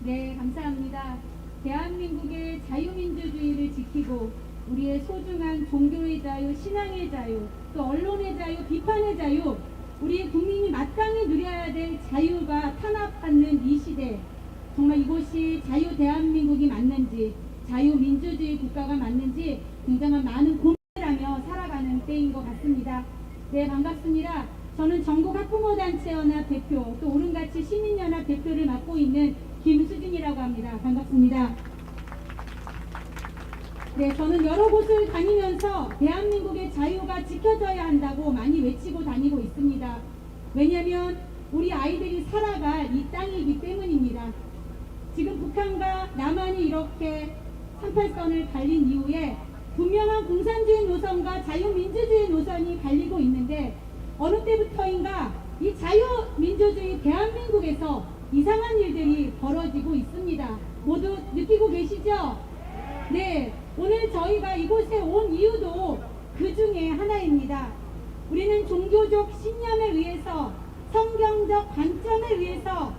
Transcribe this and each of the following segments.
네, 감사합니다. 대한민국의 자유민주주의를 지키고 우리의 소중한 종교의 자유, 신앙의 자유, 또 언론의 자유, 비판의 자유, 우리 국민이 마땅히 누려야 될 자유가 탄압받는 이 시대, 정말 이곳이 자유 대한민국이 맞는지, 자유민주주의 국가가 맞는지 굉장한 많은 고민을 하며 살아가는 때인 것 같습니다. 네, 반갑습니다. 저는 전국 학부모단체연합 대표, 또 오른같이 시민연합 대표를 맡고 있는 김수진이라고 합니다. 반갑습니다. 네, 저는 여러 곳을 다니면서 대한민국의 자유가 지켜져야 한다고 많이 외치고 다니고 있습니다. 왜냐하면 우리 아이들이 살아갈 이 땅이기 때문입니다. 지금 북한과 남한이 이렇게 38선을 달린 이후에 분명한 공산주의 노선과 자유민주주의 노선이 갈리고 있는데 어느 때부터인가 이 자유민주주의 대한민국에서 이상한 일들이 벌어지고 있습니다. 모두 느끼고 계시죠? 네, 오늘 저희가 이곳에 온 이유도 그 중에 하나입니다. 우리는 종교적 신념에 의해서, 성경적 관점에 의해서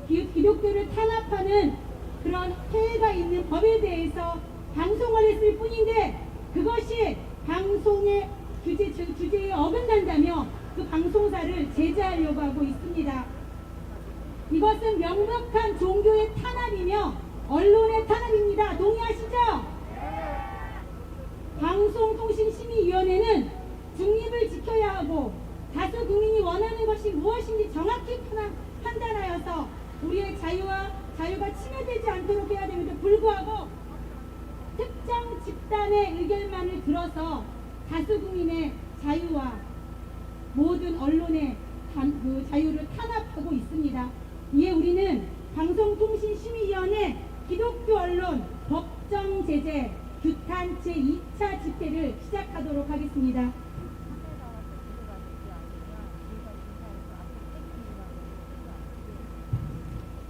기독교를 탄압하는 그런 폐해가 있는 법에 대해서 방송을 했을 뿐인데 그것이 방송의 규제에 어긋난다며 그 방송사를 제재하려고 하고 있습니다. 이것은 명백한 종교의 탄압이며 언론의 탄압입니다. 동의하시죠? 방송통신심의위원회는 중립을 지켜야 하고 다수 국민이 원하는 것이 무엇인지 정확히 판단하여서 우리의 자유가 침해되지 않도록 해야 됨에도 불구하고 특정 집단의 의견만을 들어서 다수 국민의 자유와 모든 언론의 자유를 탄압하고 있습니다. 이에 우리는 방송통신심의위원회 기독교 언론 법정 제재 규탄 제2차 집회를 시작하도록 하겠습니다.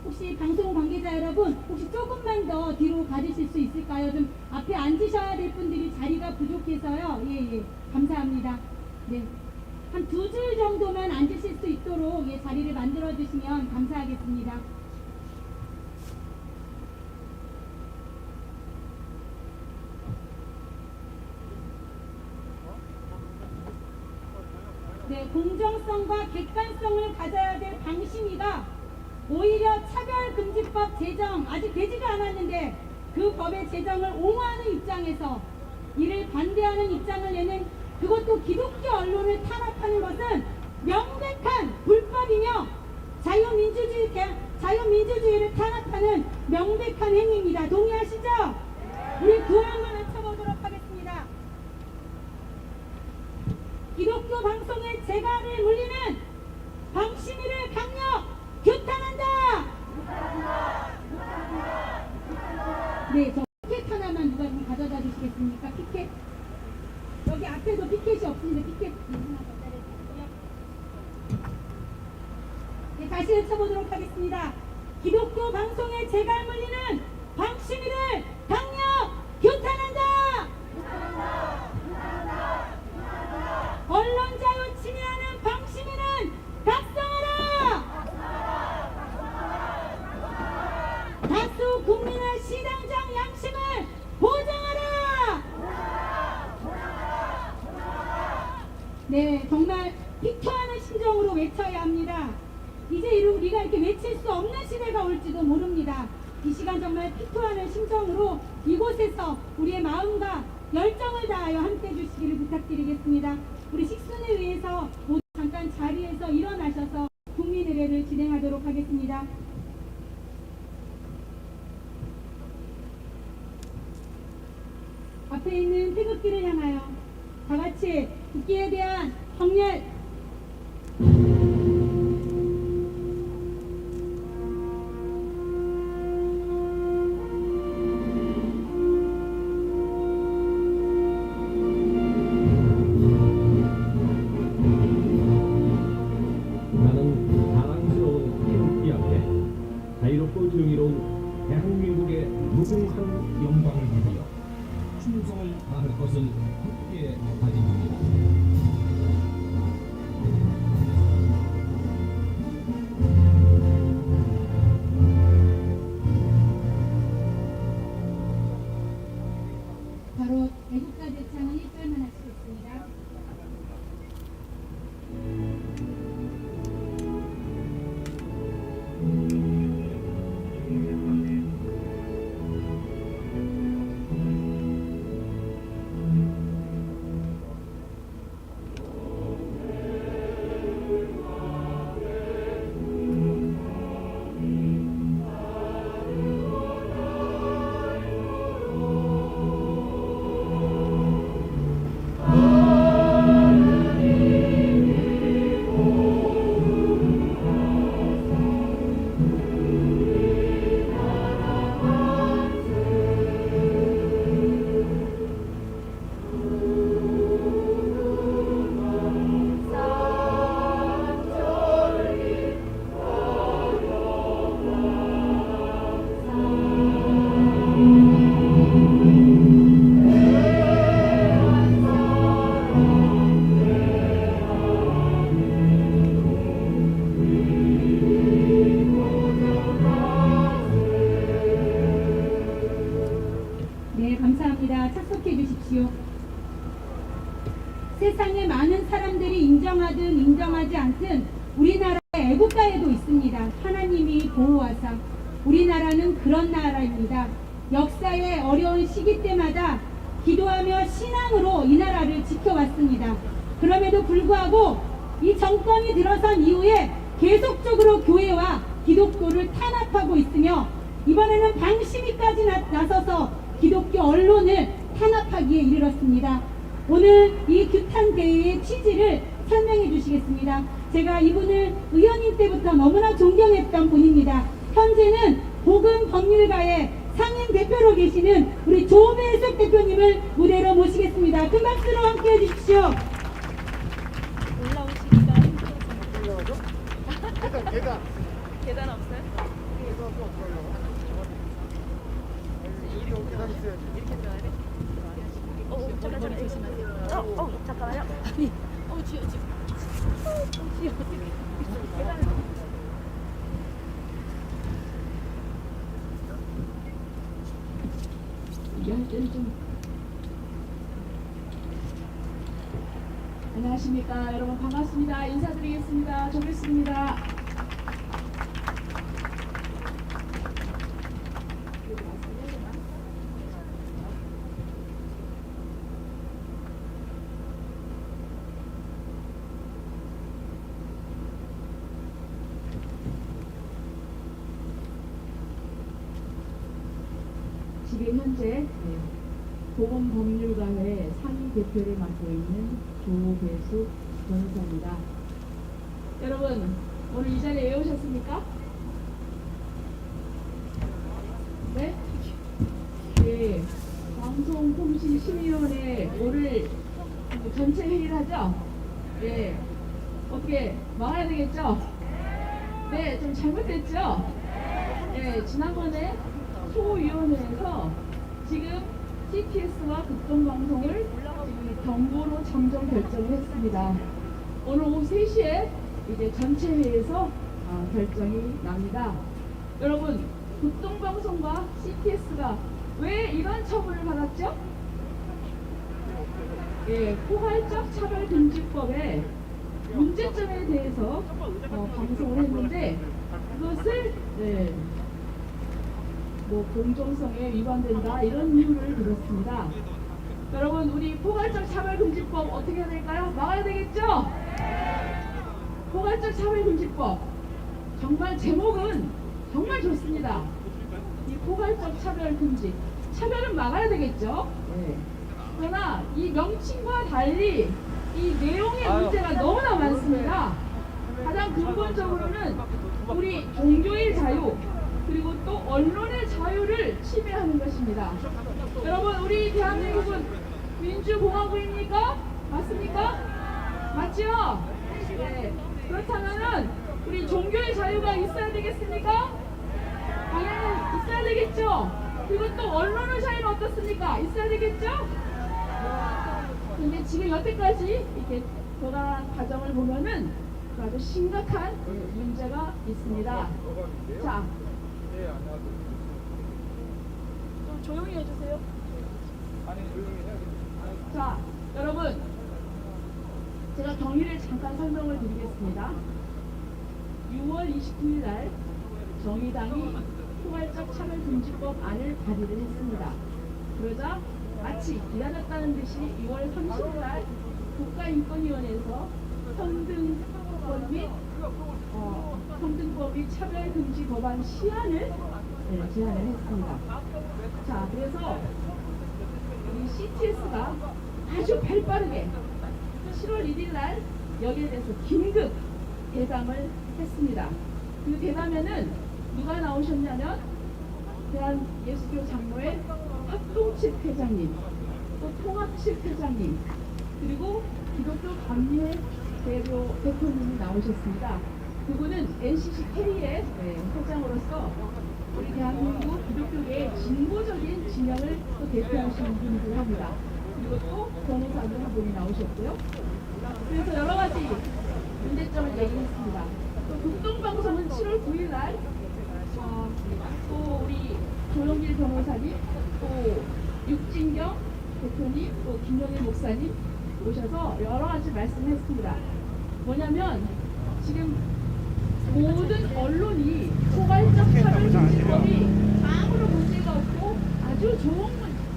혹시 방송 관계자 여러분, 혹시 조금만 더 뒤로 가주실 수 있을까요? 좀 앞에 앉으셔야 될 분들이 자리가 부족해서요. 예, 감사합니다. 네, 한 2줄 정도만 앉으실 수 있도록 자리를 만들어 주시면 감사하겠습니다. 네, 공정성과 객관성을 가져야 될 방심위가 오히려 차별금지법 제정 아직 되지도 않았는데 그 법의 제정을 옹호하는 입장에서 이를 반대하는 입장을 내는 그것도 기독교 언론을 탄압하는 것은 명백한 불법이며 자유민주주의를 탄압하는 명백한 행위입니다. 동의하시죠? 우리 구호 한번 외쳐보도록 하겠습니다. 기독교 방송의 재갈을 물리는 방심위를 강력 규탄한다! 네, 저 피켓 하나만 누가 좀 가져다 주시겠습니까? 피켓. 여기 앞에도 피켓이 없으니까 피켓 하나 전달해 주시고요. 네, 다시 외쳐보도록 하겠습니다. 기독교 방송의 재갈 물리는 방심위를 강력 규탄한다! 언론 자유 침해하는 방심위는 각성하라! 다수 국민의 시당적 양심을 보장하라! 네, 정말 피토하는 심정으로 외쳐야 합니다. 이제 우리가 이렇게 외칠 수 없는 시대가 올지도 모릅니다. 이 시간 정말 피토하는 심정으로 이곳에서 우리의 마음과 열정을 다하여 함께 해주시기를 부탁드리겠습니다. 우리 식순을 위해서 모두 잠깐 자리에서 일어나셔서 국민의례를 진행하도록 하겠습니다. 앞에 있는 태극기를 향하여 다같이 국기에 대한 경례. 자유롭고 정의로운 대한민국의 무궁한 영광을 위하여 충성을 다할 것을 굳게 다짐합니다. 세상에 많은 사람들이 인정하든 인정하지 않든 우리나라의 애국가에도 있습니다. 하나님이 보호하사. 우리나라는 그런 나라입니다. 역사의 어려운 시기 때마다 기도하며 신앙으로 이 나라를 지켜왔습니다. 그럼에도 불구하고 이 정권이 들어선 이후에 계속적으로 교회와 기독교를 탄압하고 있으며 이번에는 방심위까지 나서서 기독교 언론을 탄압하기에 이르렀습니다. 오늘 이 규탄대회의 취지를 설명해 주시겠습니다. 제가 이분을 의원님 때부터 너무나 존경했던 분입니다. 현재는 복음법률가의 상임 대표로 계시는 우리 조배석 대표님을 무대로 모시겠습니다. 큰 박수로 함께 해주십시오. 올라오시기가 힘들어서 못 올라오죠? 계단 없어요? 이렇게 들어야 돼? 머리 조심하세요. 잠깐만요. 아니, 지효. 지효 어떻게? 계단을 안녕하십니까 여러분, 반갑습니다. 인사드리겠습니다. 조배수입니다. 지금 현재 보건법률가회 상임 대표를 맡고 있는 조배수 변호사입니다. 여러분, 오늘 이 자리에 왜 오셨습니까? 네? 네, 방송통신심의위원회 오늘 전체 회의를 하죠? 네, 어떻게 막아야 되겠죠? 네, 좀 잘못됐죠? 네, 지난번에 소위원회에서 지금 CTS와 극동방송을 정보로 잠정 결정을 했습니다. 오늘 오후 3시에 이제 전체 회의에서 결정이 납니다. 여러분, 극동방송과 CTS가 왜 이런 처분을 받았죠? 예, 포괄적 차별금지법의 문제점에 대해서 방송을 했는데 그것을 공정성에 위반된다 이런 이유를 들었습니다. 여러분, 우리 포괄적 차별금지법 어떻게 해야 될까요? 막아야 되겠죠? 포괄적 차별금지법 정말 제목은 정말 좋습니다. 이 포괄적 차별금지, 차별은 막아야 되겠죠? 그러나 이 명칭과 달리 이 내용의 문제가 너무나 많습니다. 가장 근본적으로는 우리 종교의 자유 그리고 또 언론의 자유를 침해하는 것입니다. 여러분, 우리 대한민국은 민주공화국입니까? 맞습니까? 맞죠? 네. 그렇다면은 우리 종교의 자유가 있어야 되겠습니까? 당연히 있어야 되겠죠? 그리고 또 언론의 자유는 어떻습니까? 있어야 되겠죠? 근데 지금 여태까지 이렇게 돌아간 과정을 보면은 아주 심각한 문제가 있습니다. 자, 좀 조용히 해주세요. 자, 여러분, 제가 경위를 잠깐 설명을 드리겠습니다. 6월 29일 날 정의당이 포괄적 차별금지법 안을 발의를 했습니다. 그러자 마치 기다렸다는 듯이 6월 30일 날 국가인권위원회에서 성등법이 차별금지 법안 시안을 제안을 했습니다. 자, 그래서 우리 CTS가 아주 발빠르게 7월 1일 날 여기에 대해서 긴급 대담을 했습니다. 그 대담에는 누가 나오셨냐면 대한예수교 장로회 합동측 회장님, 또 통합측 회장님, 그리고 기독교 감리회 대표님이 나오셨습니다. 그분은 NCC K의 회장으로서 우리 대한민국 기독교계의 진보적인 진영을 또 대표하시는 분이기도 합니다. 그리고 또 변호사님 한 분이 나오셨고요. 그래서 여러 가지 문제점을 얘기했습니다. 또 극동방송은 7월 9일 날 또 우리 조영길 변호사님, 또 육진경 대표님, 또 김영일 목사님, 오셔서 여러 가지 말씀했습니다. 뭐냐면 지금 모든 언론이 포괄적 차별금지법이 아무런 문제가 없고 아주 좋은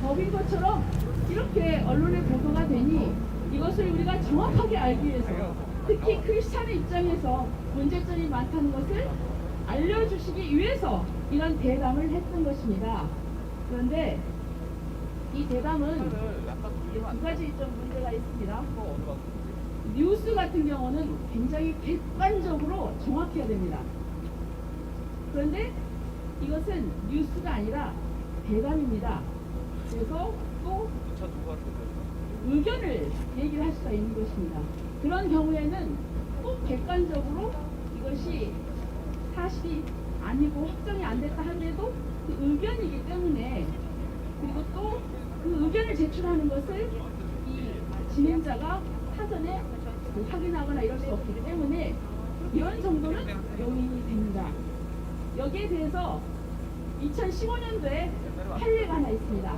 법인 것처럼 이렇게 언론에 보도가 되니 이것을 우리가 정확하게 알기 위해서 특히 크리스찬의 입장에서 문제점이 많다는 것을 알려주시기 위해서 이런 대담을 했던 것입니다. 그런데 이 대담은 두 가지 좀 문제가 있습니다. 뉴스 같은 경우는 굉장히 객관적으로 정확해야 됩니다. 그런데 이것은 뉴스가 아니라 대담입니다. 그래서 또 의견을 얘기를 할 수가 있는 것입니다. 그런 경우에는 꼭 객관적으로 이것이 사실이 아니고 확정이 안 됐다 하더라도 그 의견이기 때문에 그리고 또 그 의견을 제출하는 것을 이 진행자가 사전에 확인하거나 이럴 수 없기 때문에 이런 정도는 용인이 됩니다. 여기에 대해서 2015년도에 할 얘기가 하나 있습니다.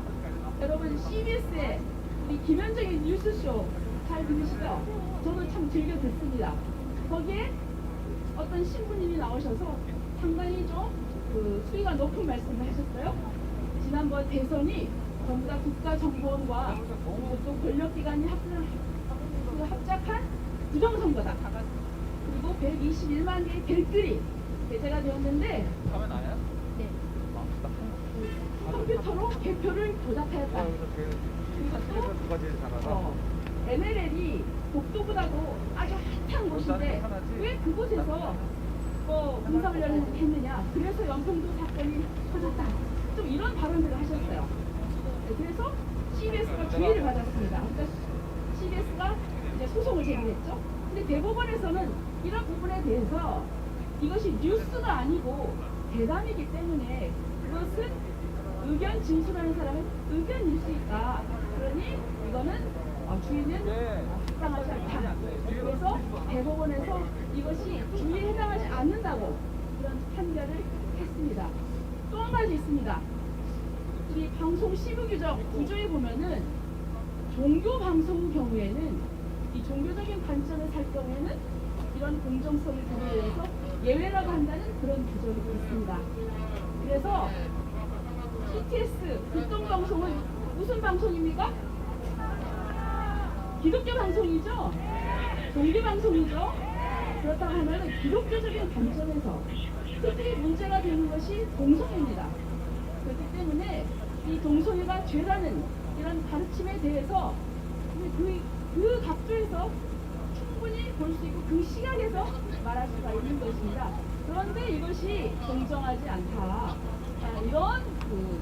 여러분 CBS의 우리 김현정의 뉴스쇼 잘 들으시죠? 저도 참 즐겨 듣습니다. 거기에 어떤 신부님이 나오셔서 상당히 좀 그 수위가 높은 말씀을 하셨어요. 지난번 대선이 전부 다 국가정보원과 또 권력기관이 합작한 부정선거다. 그리고 121만 개의 댓글이 게재가 되었는데 네. 컴퓨터로 개표를 조작하였다. 그리고 또 MLL이 독도보다도 아주 핫한 곳인데 왜 그곳에서 군사훈련을 했느냐. 그래서 연평도 사건이 터졌다. 좀 이런 발언들을 하셨어요. 네, 그래서 CBS가 주의를 받았습니다. 그러니까 CBS가 이제 소송을 제기했죠. 근데 대법원에서는 이런 부분에 대해서 이것이 뉴스가 아니고 대담이기 때문에 그것은 의견 진술하는 사람은 의견일 수 있다. 그러니 이거는 주의는 해당하지 않다. 그래서 대법원에서 이것이 주의에 해당하지 않는다고 그런 판결을 했습니다. 또 한 가지 있습니다. 우리 방송 시부 규정 9조에 보면은 종교 방송 경우에는 이 종교적인 관점을 살 경우에는 이런 공정성을 고려해서 예외라고 한다는 그런 규정이 있습니다. 그래서 CTS 극동방송은 무슨 방송입니까? 기독교 방송이죠? 종교 방송이죠? 그렇다고 하면 기독교적인 관점에서 특히 문제가 되는 것이 동성애입니다. 그렇기 때문에 이 동성애가 죄라는 이런 가르침에 대해서 그 각도에서 충분히 볼 수 있고 그 시각에서 말할 수가 있는 것입니다. 그런데 이것이 공정하지 않다. 이런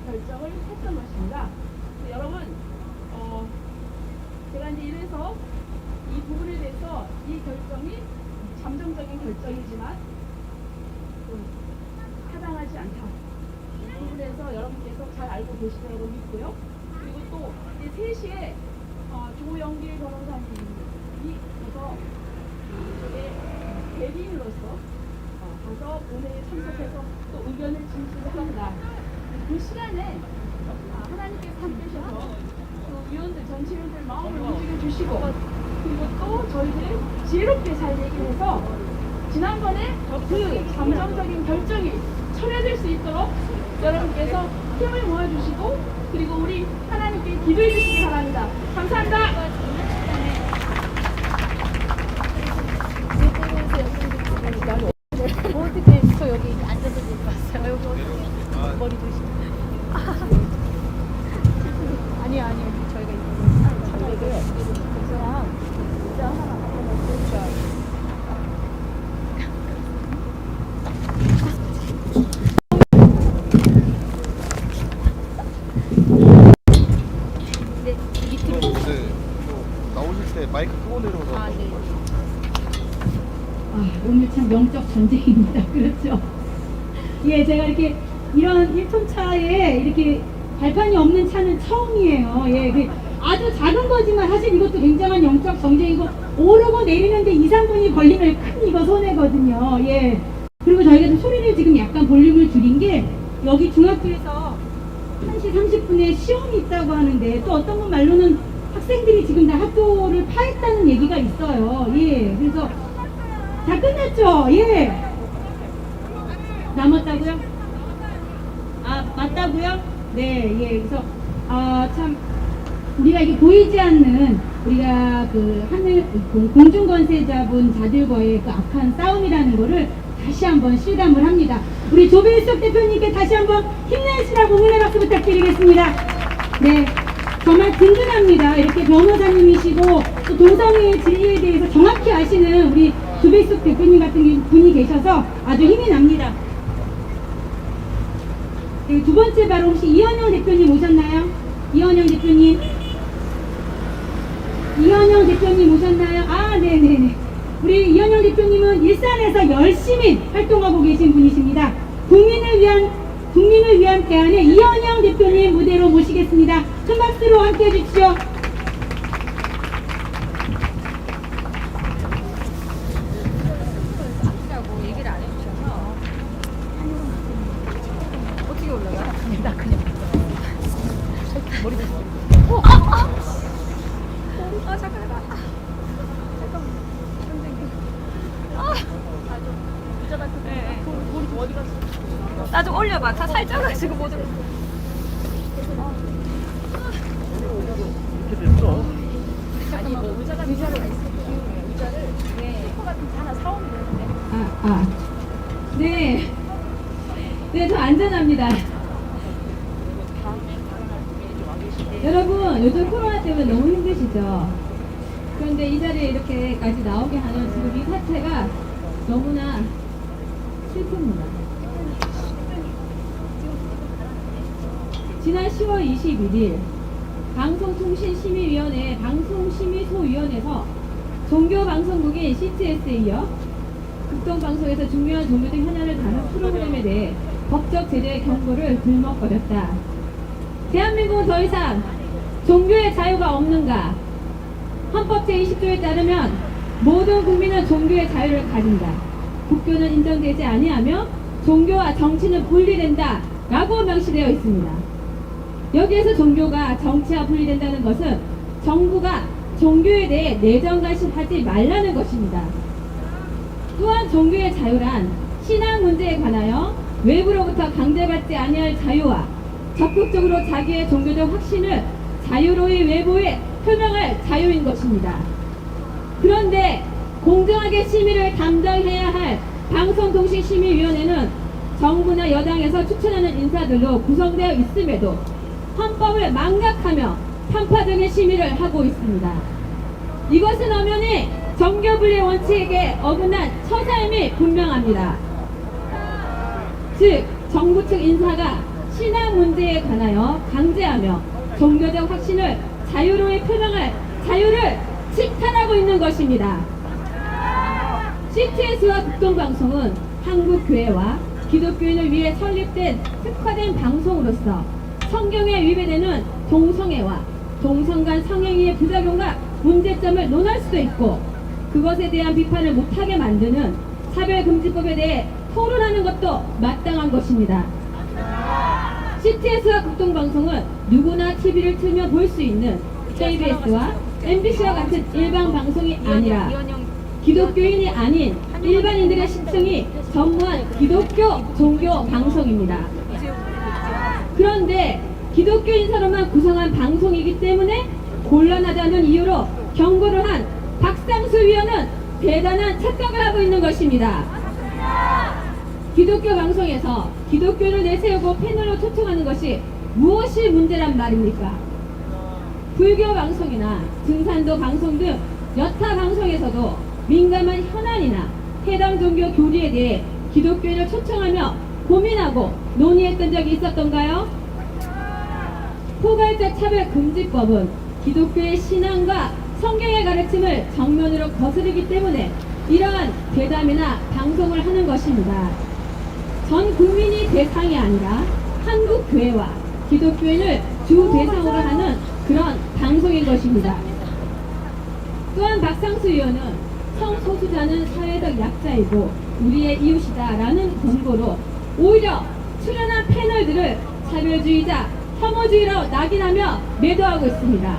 결정을 했던 것입니다. 여러분, 제가 이제 이래서 이 부분에 대해서 이 결정이 잠정적인 결정이지만 타당하지 않다. 이 부분에서 여러분께서 잘 알고 계시리라고 믿고요. 그리고 또 이제 3시에 조영길 변호사님이 오셔서 대리인으로서 가서 본회의에 참석해서 또 의견을 진술합니다. 그 시간에 하나님께서 함께 하셔서 위원들, 전체위원들 마음을 움직여 주시고 그리고 또 저희들이 지혜롭게 잘 얘기해서 지난번에 그 잠정적인 결정이 철회될 수 있도록 여러분께서 힘을 모아주시고 그리고 우리 하나님께 기도해 주시기 바랍니다. 감사합니다. 어떻게 저 여기 앉아서 지금 봤어요. 여기 머리 조심. 아니요. 저희가 이거 참고고요. 그냥 진짜 하나 갖다 놓으니까. 네, 밑으로. 네, 나오실 때 마이크 끄고 내려오라고. 아, 네. 오늘 참 영적 전쟁입니다. 그렇죠? 예, 제가 이렇게 이런 1톤 차에 이렇게 발판이 없는 차는 처음이에요. 예, 아주 작은 거지만 사실 이것도 굉장한 영적 전쟁이고 오르고 내리는데 2, 3분이 걸리면 큰 이거 손해거든요. 예. 그리고 저희가 좀 소리를 지금 약간 볼륨을 줄인 게 여기 중학교에서 1시 30분에 시험이 있다고 하는데 또 어떤 분 말로는 학생들이 지금 다 학교를 파했다는 얘기가 있어요. 예, 그래서 다 끝났죠. 예. 남았다고요? 아, 맞다고요? 네, 예. 그래서 참 우리가 이게 보이지 않는 우리가 그 하늘 공중 권세자분 자들과의 그 악한 싸움이라는 거를 다시 한번 실감을 합니다. 우리 조배숙 대표님께 다시 한번 힘내시라고 응원의 박수 부탁드리겠습니다. 네, 정말 든든합니다. 이렇게 변호사님이시고 또 동성애의 진리에 대해서 정확히 아시는 우리 조배숙 대표님 같은 분이 계셔서 아주 힘이 납니다. 네, 두 번째 바로 혹시 이현영 대표님 오셨나요? 이현영 대표님. 이현영 대표님 오셨나요? 아, 네네네. 우리 이현영 대표님은 일산에서 열심히 활동하고 계신 분이십니다. 국민을 위한 대안의 이현영 대표님 무대로 모시겠습니다. 큰 박수로 함께 해주십시오. 아시라고 얘기를 안 해주셔서 어떻게 올라가? 나 그냥 머리 다 잠깐만. 잠깐만. 부자다. 머리 좀 어디 갔어? 나 좀 올려봐. 다 살쪄가지고 못 올려. 이렇게 됐어. 아니 뭐 의자가 있어. 의자를 소파 같은 거 하나 사오면 되는데. 네. 네, 저 안전합니다. 여러분, 요즘 코로나 때문에 너무 힘드시죠? 그런데 이 자리에 이렇게까지 나오게 하는 지금 이 사태가 너무나 슬픕니다. 지난 10월 21일 방송통신심의위원회 방송심의소위원회에서 종교방송국인 CTS에 이어 극동방송에서 중요한 종교적 현안을 다룬 프로그램에 대해 법적 제재 경고를 들먹거렸다. 대한민국은 더 이상 종교의 자유가 없는가? 헌법 제20조에 따르면 모든 국민은 종교의 자유를 가진다. 국교는 인정되지 아니하며 종교와 정치는 분리된다 라고 명시되어 있습니다. 여기에서 종교가 정치와 분리된다는 것은 정부가 종교에 대해 내정 간섭하지 말라는 것입니다. 또한 종교의 자유란 신앙 문제에 관하여 외부로부터 강제받지 아니할 자유와 적극적으로 자기의 종교적 확신을 자유로이 외부에 표명할 자유인 것입니다. 그런데 공정하게 심의를 담당해야 할 방송통신심의위원회는 정부나 여당에서 추천하는 인사들로 구성되어 있음에도 헌법을 망각하며 편파적인 심의를 하고 있습니다. 이것은 엄연히 정교분리의 원칙에 어긋난 처사임이 분명합니다. 즉 정부 측 인사가 신앙 문제에 관하여 강제하며 종교적 확신을 자유로이 표명할 자유를 침탈하고 있는 것입니다. CTS와 극동방송은 한국교회와 기독교인을 위해 설립된 특화된 방송으로서 성경에 위배되는 동성애와 동성 간 성행위의 부작용과 문제점을 논할 수도 있고 그것에 대한 비판을 못하게 만드는 차별금지법에 대해 토론하는 것도 마땅한 것입니다. CTS와 극동방송은 누구나 TV를 틀며 볼 수 있는 KBS와 MBC와 같은 일반 방송이 아니라 기독교인이 아닌 일반인들의 시청이 전무한 기독교 종교 방송입니다. 그런데 기독교인사로만 구성한 방송이기 때문에 곤란하다는 이유로 경고를 한 박상수 위원은 대단한 착각을 하고 있는 것입니다. 기독교 방송에서 기독교를 내세우고 패널로 초청하는 것이 무엇이 문제란 말입니까? 불교 방송이나 증산도 방송 등 여타 방송에서도 민감한 현안이나 해당 종교 교리에 대해 기독교인을 초청하며 고민하고 논의했던 적이 있었던가요? 포괄적 차별금지법은 기독교의 신앙과 성경의 가르침을 정면으로 거스르기 때문에 이러한 대담이나 방송을 하는 것입니다. 전 국민이 대상이 아니라 한국 교회와 기독교인을 주 대상으로 하는 그런 방송인 것입니다. 또한 박상수 의원은 성소수자는 사회적 약자이고 우리의 이웃이다라는 권고로 오히려 출연한 패널들을 차별주의자, 혐오주의로 낙인하며 매도하고 있습니다.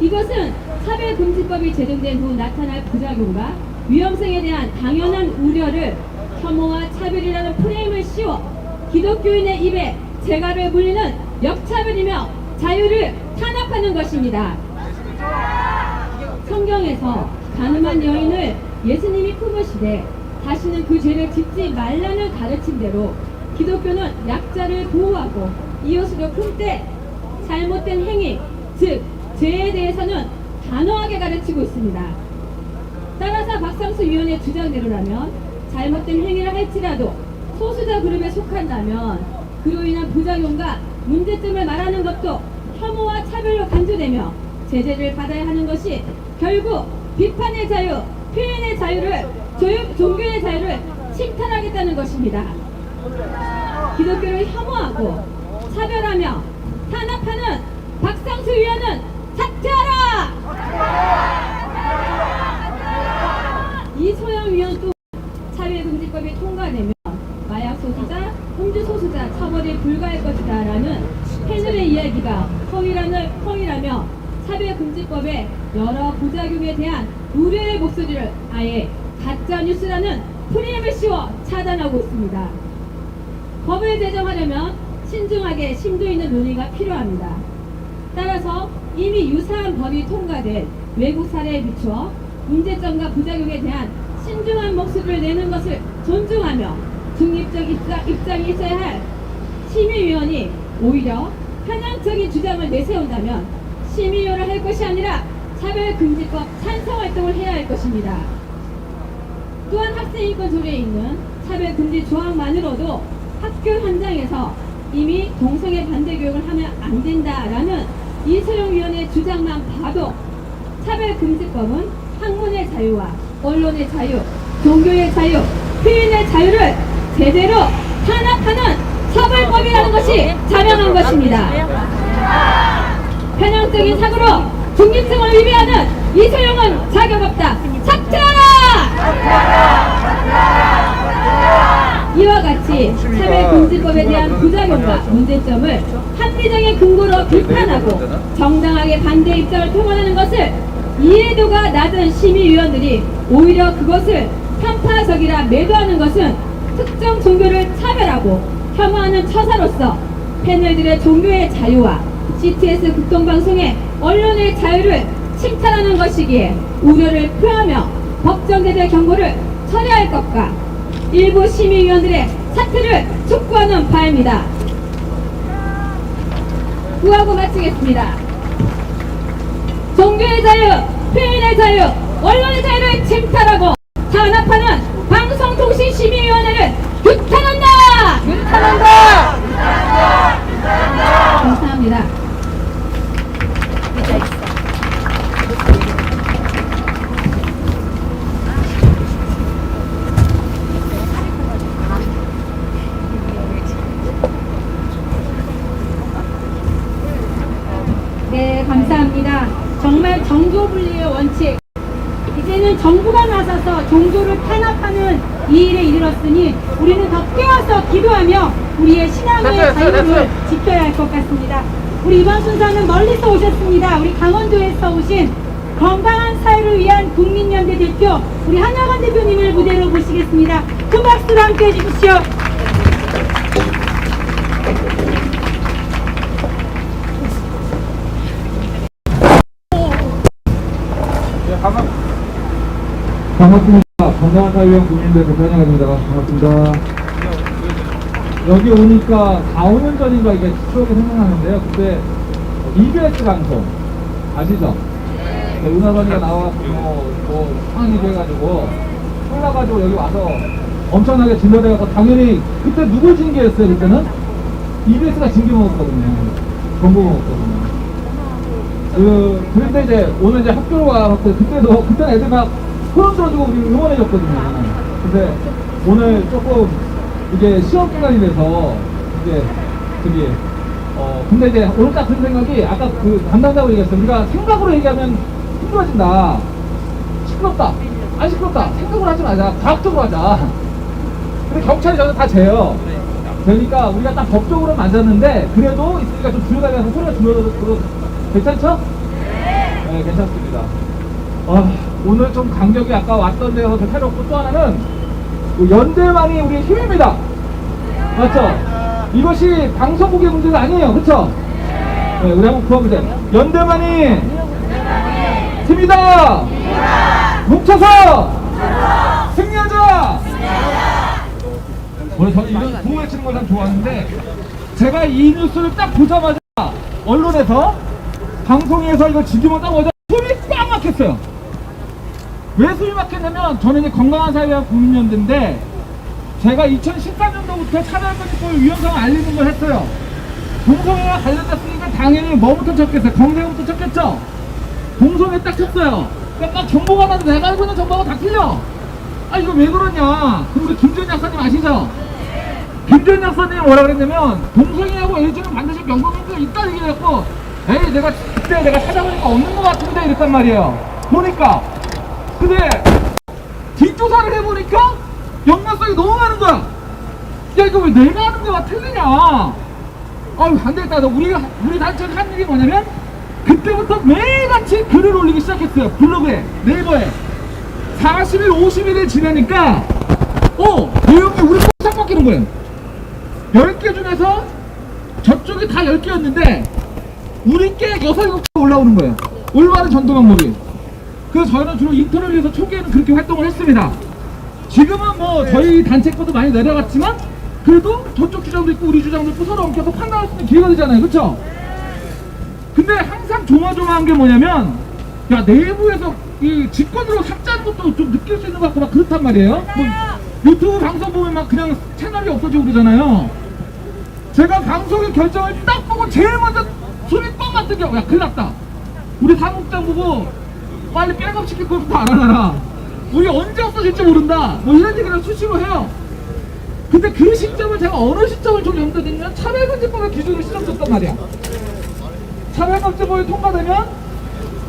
이것은 차별금지법이 제정된 후 나타날 부작용과 위험성에 대한 당연한 우려를 혐오와 차별이라는 프레임을 씌워 기독교인의 입에 재갈을 물리는 역차별이며 자유를 탄압하는 것입니다. 성경에서 가늠한 여인을 예수님이 품으시되 다시는 그 죄를 짓지 말라는 가르침대로 기독교는 약자를 보호하고 이웃으로 품되 잘못된 행위, 즉 죄에 대해서는 단호하게 가르치고 있습니다. 따라서 박상수 위원의 주장대로라면 잘못된 행위를 할지라도 소수자 그룹에 속한다면 그로 인한 부작용과 문제점을 말하는 것도 혐오와 차별로 간주되며 제재를 받아야 하는 것이 결국 비판의 자유, 표현의 자유를, 종교의 자유를 침탈하겠다는 것입니다. 기독교를 혐오하고 차별하며 탄압하는 박상수 위원은 사퇴하라! 이소영 위원 또 차별금지법이 통과되면 마약 소수자, 음주 소수자 처벌이 불가할 것이다 라는 패널의 이야기가 허위라며 차별금지법의 여러 부작용에 대한 우려의 목소리를 아예 가짜뉴스라는 프레임을 씌워 차단하고 있습니다. 법을 제정하려면 신중하게 심도 있는 논의가 필요합니다. 따라서 이미 유사한 법이 통과된 외국 사례에 비추어 문제점과 부작용에 대한 신중한 목소리를 내는 것을 존중하며 중립적 입장이 있어야 할 심의위원이 오히려 편향적인 주장을 내세운다면 심의위원을 할 것이 아니라 차별금지법 찬성활동을 해야 할 것입니다. 또한 학생인권 조례에 있는 차별금지 조항만으로도 학교 현장에서 이미 동성애 반대 교육을 하면 안 된다라는 이소영 위원의 주장만 봐도 차별금지법은 학문의 자유와 언론의 자유, 종교의 자유, 표현의 자유를 제대로 탄압하는 처벌법이라는 것이 자명한 것입니다. 편향적인 사고로 중립성을 위배하는 이소영은 자격 없다. 삭제하라! 이와 같이 차별금지법에 대한 부작용과 문제점을 합리적인 근거로 비판하고 정당하게 반대 입장을 표현하는 것을 이해도가 낮은 심의위원들이 오히려 그것을 편파적이라 매도하는 것은 특정 종교를 차별하고 혐오하는 처사로서 패널들의 종교의 자유와 CTS 극동방송의 언론의 자유를 침탈하는 것이기에 우려를 표하며 법정제재 경고를 철회할 것과 일부 심의위원들의 사퇴를 촉구하는 바입니다. 구하고 마치겠습니다. 종교의 자유, 표현의 자유, 언론의 자유를 침탈하고 탄압하는 방송통신심의위원회를 규탄한다! 규탄한다! 감사합니다. 네, 감사합니다. 정말 정조분리의 원칙. 이제는 정부가 나서서 종교를 탄압하는 이 일에 이르렀으니 우리는 더 깨어서 기도하며 우리의 신앙의 자유를 지켜야 할 것 같습니다. 우리 이번 순서는 멀리서 오셨습니다. 우리 강원도에서 오신 건강한 사회를 위한 국민연대 대표 우리 한여관 대표님을 무대로 모시겠습니다. 큰 박수로 함께 해주십시오. 반갑습니다. 건강한 사회위원 국민대 대표 한여관입니다. 반갑습니다. 여기 오니까 4, 5년 전인가 이게 추억이 생각나는데요. 그때 EBS 방송 아시죠? 은하선이가 나와서 상황이 돼가지고 올라가지고 여기 와서 엄청나게 진료돼가서 당연히 그때 누굴 징계했어요? 그때는 EBS가 징계 먹었거든요. 정보 먹었거든요. 그런데 이제 오늘 이제 학교로 와서 그때는 애들 막 소름 들어주고 우리 응원해줬거든요. 근데 오늘 조금 이게 시험 기간이 돼서 이제 근데 이제 오늘 딱 든 생각이 아까 그 담당자고 얘기했어요. 우리가 생각으로 얘기하면 힘들어진다. 시끄럽다. 안 시끄럽다. 생각으로 하지 말자. 과학적으로 하자. 근데 경찰이 저는 다 재요. 그러니까 우리가 딱 법적으로 맞았는데 그래도 있으니까 좀 줄여달라서 소리가 줄여도 괜찮죠? 네. 네, 괜찮습니다. 오늘 좀 간격이 아까 왔던 데서 더 새롭고 또 하나는 연대만이 우리의 힘입니다. 맞죠? 이것이 방송국의 문제가 아니에요. 그쵸? 네, 우리 한번 구워보세요. 연대만이 팀이다. 뭉쳐서 승리하자. 원래 저는 이런 구호 외치는 걸 참 좋아하는데 제가 이 뉴스를 딱 보자마자 언론에서 방송에서 이거 지지면 딱 오자 숨이 꽉 막혔어요. 왜 숨이 막혔냐면 저는 이제 건강한 사회와 국민연대인데 제가 2013년도부터 차별금지법의 위헌성을 알리는 걸 했어요. 동성애와 관련됐으니까 당연히 뭐부터 쳤겠어요? 검색어부터 쳤겠죠? 동성애 딱 쳤어요. 그러니까 정보가 나는데 내가 알고 있는 정보가 다 틀려. 아 이거 왜 그러냐? 그럼 우리 김전 약사님 아시죠? 김전 약사님이 뭐라 그랬냐면 동성애하고 LG는 반드시 연관관계가 있다 얘기했고 에이 내가 그때 내가 찾아보니까 없는 것 같은데 이랬단 말이에요. 보니까 근데 뒷조사를 해보니까 연관성이 너무 많은 거야. 야 이거 왜 내가 하는 거가 틀리냐? 아유 안되겠다. 우리 단체에서 한 일이 뭐냐면 그때부터 매일같이 글을 올리기 시작했어요. 블로그에 네이버에 40일 50일을 지나니까 내용이 우리 꽉 바뀌는 거예요. 10개 중에서 저쪽이 다 10개였는데 우리 게 6, 7개 올라오는 거예요. 올바른 전도 방법이. 그래서 저희는 주로 인터넷을 위해서 초기에는 그렇게 활동을 했습니다. 지금은 뭐 저희 단체 것도 많이 내려갔지만 그래도 저쪽 주장도 있고 우리 주장도 있고 서로 엉켜서 판단할 수 있는 기회가 되잖아요. 그쵸? 근데 항상 조마조마한 게 뭐냐면 야 내부에서 이 직권으로 삭제하는 것도 좀 느낄 수 있는 것 같고 막 그렇단 말이에요. 뭐 유튜브 방송 보면 막 그냥 채널이 없어지고 그러잖아요. 제가 방송의 결정을 딱 보고 제일 먼저 손이 뻥 맞던 게 야 큰일 났다. 우리 사무국장 보고 빨리 백업 시킬 것부터 알아놔라. 우리 언제 없어질지 모른다. 뭐 이런 얘기를 수시로 해요. 근데 그 시점을 제가 어느 시점을 좀 염두에 차별금지법의 기준으로 시작했단 말이야. 차별금지법이 통과되면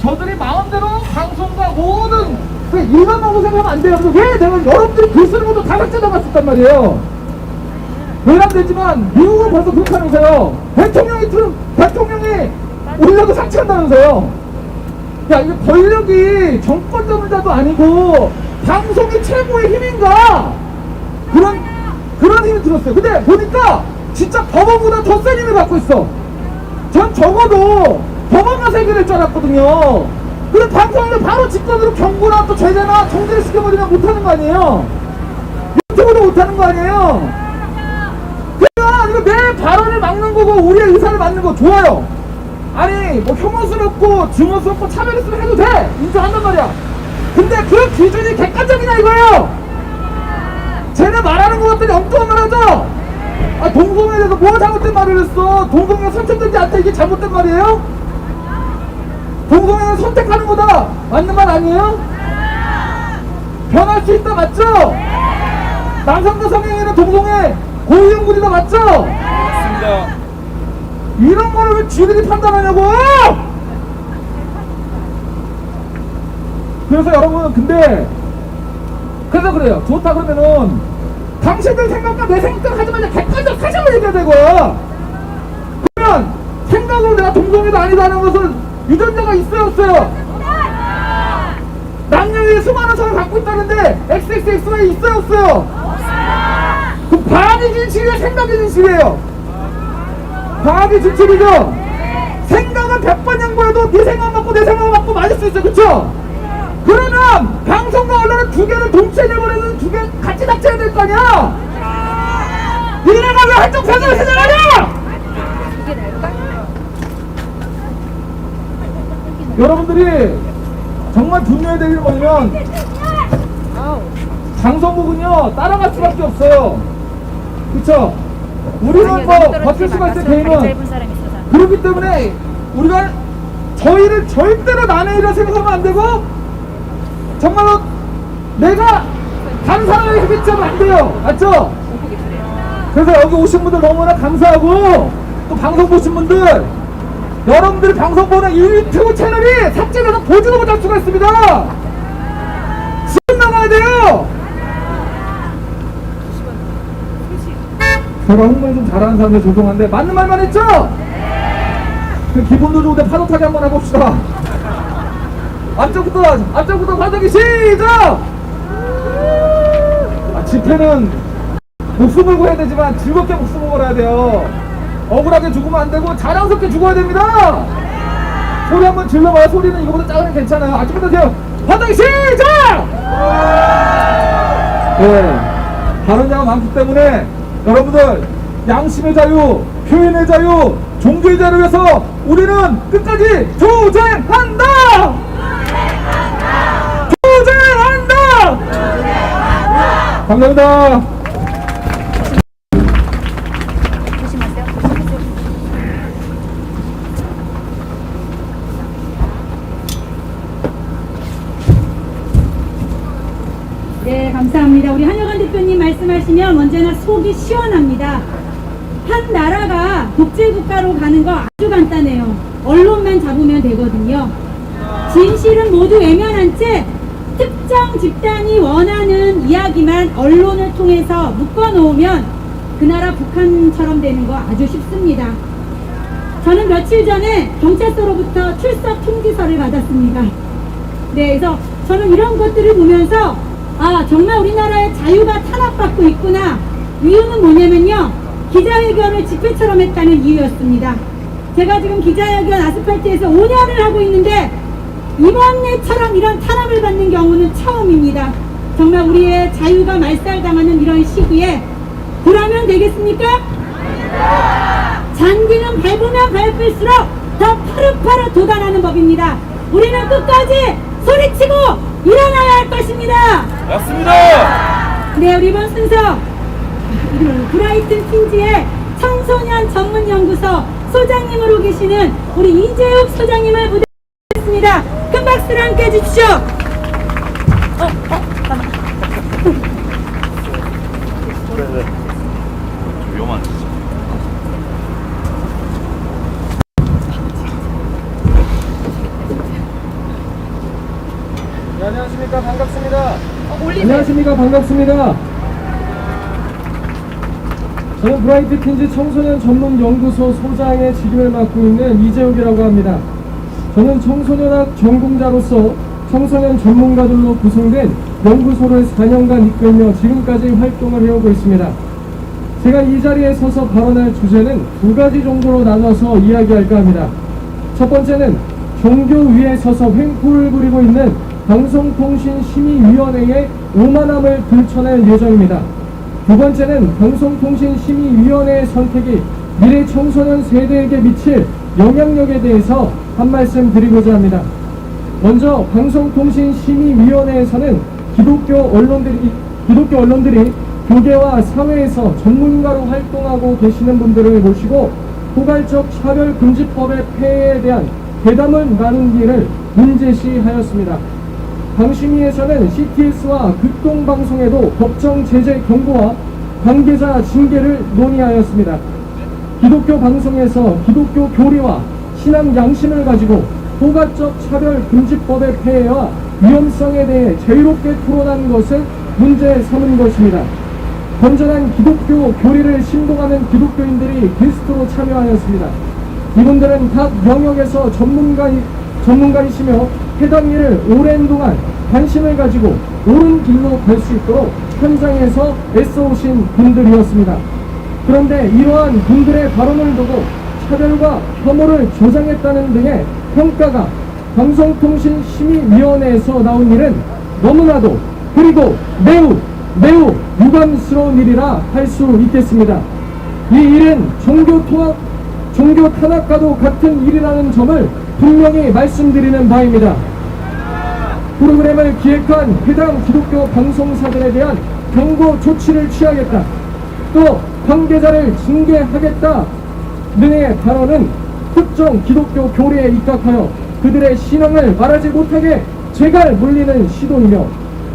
저들이 마음대로 방송과 모든 일반 방송 생각하면 안 돼요. 그래서 왜 내가 여러분들이 글 쓰는 것도 다 삭제당했었단 말이에요. 외람되지만 미국은 벌써 그렇게 하면서요. 대통령이 올려도 삭제한다면서요. 야 이거 권력이 정권 전문자도 아니고 방송이 최고의 힘인가? 그런 힘이 들었어요. 근데 보니까 진짜 법원보다 더 센 힘을 갖고 있어. 전 적어도 법원만 해결할 줄 알았거든요. 근데 방송을 바로 직권으로 경고나 또 제재나 정지를 시켜버리면 못하는 거 아니에요? 유튜브도 못하는 거 아니에요? 그러니까 이거 내 발언을 막는 거고 우리의 의사를 막는 거 좋아요. 아니 뭐 혐오스럽고 증오스럽고 차별했으면 해도 돼. 인정한단 말이야. 근데 그 기준이 객관적이냐 이거예요. 쟤네 말하는 거 같더니 엉뚱한 말 하죠? 아 동성애에 대해서 뭐 잘못된 말을 했어? 동성애가 선택되지 않다 이게 잘못된 말이에요? 동성애는 선택하는 거다 맞는 말 아니에요? 변할 수 있다 맞죠? 남성과 성행위는 동성애 고위험군이다 맞죠? 맞습니다. 이런 거를 왜 쥐들이 판단하냐고! 그래서 여러분 근데 그래서 그래요. 좋다 그러면은 당신들 생각과 내 생각 하지 말자 객관적 사실을 얘기해야 되고 그러면 생각으로 내가 동성애도 아니다라는 것은 유전자가 있어요 없어요? 남녀의 수많은 성을 갖고 있다는데 XXXY 있어요 없어요? 그럼 과학이 진실이에요 생각이 진실이에요? 과학이 진실이죠? 생각은 100번 양보해도 네 생각 맞고 내 생각 맞고 맞을 수 있어요 그쵸? 그러면 방송과 언론은 두 개를 동시에 내버려두는 두 개 같이 닥쳐야 될 거 아니야? 니네가 왜 한쪽 편을 생각하냐? 여러분들이 정말 분노해야 될 일은 뭐냐면 방송국은요 따라갈 수밖에 없어요. 그쵸? 우리는 뭐 버틸 수가 있어요 개인은. 그렇기 때문에 우리가 저희를 절대로 남의 일이라 생각하면 안 되고 정말로 내가 다른 사람에게 해비치면 안 돼요. 맞죠? 그래서 여기 오신 분들 너무나 감사하고 또 방송 보신 분들 여러분들이 방송 보는 이 유튜브 채널이 삭제돼서 보지도 못할 수가 있습니다. 지금 나가야 돼요. 제가 홍보를 좀 잘하는 사람들 죄송한데 맞는 말만 했죠? 그 기분도 좋은데 파도 타기 한번 해봅시다. 앞쪽부터 바닥이 시작! 집회는 목숨을 구해야 되지만 즐겁게 목숨을 걸어야 돼요. 억울하게 죽으면 안 되고 자랑스럽게 죽어야 됩니다. 소리 한번 질러봐요. 소리는 이거보다 작으면 괜찮아요. 앞쪽부터 돼요. 바닥이 시작! 네, 발언자가 많기 때문에 여러분들 양심의 자유, 표현의 자유, 종교의 자유를 위해서 우리는 끝까지 투쟁한다! 투쟁한다! 감사합니다. 네, 감사합니다. 우리 한여관 대표님 말씀하시면 언제나 속이 시원합니다. 한 나라가 독재국가로 가는 거 아주 간단해요. 언론만 잡으면 되거든요. 진실은 모두 외면한 채 특정 집단이 원하는 이야기만 언론을 통해서 묶어놓으면 그 나라 북한처럼 되는 거 아주 쉽습니다. 저는 며칠 전에 경찰서로부터 출석 통지서를 받았습니다. 네, 그래서 저는 이런 것들을 보면서 아, 정말 우리나라의 자유가 탄압받고 있구나. 이유는 뭐냐면요, 기자회견을 집회처럼 했다는 이유였습니다. 제가 지금 기자회견 아스팔트에서 5년을 하고 있는데 이번에처럼 이런 탄압을 받는 경우는 처음입니다. 정말 우리의 자유가 말살당하는 이런 시기에 그러면 되겠습니까? 잔디는 밟으면 밟을수록 더 파릇파릇 돋아나는 법입니다. 우리는 끝까지 소리치고 일어나야 할 것입니다. 맞습니다. 네, 우리 이번 순서 브라이튼 틴지의 청소년 전문연구소 소장님으로 계시는 우리 이재욱 소장님을 모시겠습니다. 큰 박수로 함께 해주십시오. 좀 위험한. 네, 안녕하십니까. 반갑습니다. 안녕하십니까. 반갑습니다. 저는 브라이트 틴즈 청소년 전문 연구소 소장의 직임을 맡고 있는 이재욱이라고 합니다. 저는 청소년학 전공자로서 청소년 전문가들로 구성된 연구소를 4년간 이끌며 지금까지 활동을 해오고 있습니다. 제가 이 자리에 서서 발언할 주제는 두 가지 정도로 나눠서 이야기할까 합니다. 첫 번째는 종교 위에 서서 횡포를 부리고 있는 방송통신심의위원회의 오만함을 들춰낼 예정입니다. 두 번째는 방송통신심의위원회의 선택이 미래 청소년 세대에게 미칠 영향력에 대해서 한 말씀 드리고자 합니다. 먼저 방송통신심의위원회에서는 기독교 언론들이 교계와 사회에서 전문가로 활동하고 계시는 분들을 모시고 포괄적 차별금지법의 폐해에 대한 대담을 나누기를 문제시하였습니다. 방심위에서는 CTS와 극동방송에도 법정 제재 경고와 관계자 징계를 논의하였습니다. 기독교 방송에서 기독교 교리와 신앙 양심을 가지고 포괄적 차별금지법의 폐해와 위험성에 대해 자유롭게 토론한 것을 문제 삼은 것입니다. 건전한 기독교 교리를 신봉하는 기독교인들이 게스트로 참여하였습니다. 이분들은 각 영역에서 전문가이시며 해당 일을 오랜 동안 관심을 가지고 옳은 길로 갈 수 있도록 현장에서 애써오신 분들이었습니다. 그런데 이러한 분들의 발언을 두고 차별과 혐오를 조장했다는 등의 평가가 방송통신심의위원회에서 나온 일은 너무나도 그리고 매우 유감스러운 일이라 할 수 있겠습니다. 이 일은 종교 탄압과도 같은 일이라는 점을 분명히 말씀드리는 바입니다. 프로그램을 기획한 해당 기독교 방송사들에 대한 경고 조치를 취하겠다, 또 관계자를 징계하겠다 등의 발언은 특정 기독교 교리에 입각하여 그들의 신앙을 말하지 못하게 재갈 물리는 시도이며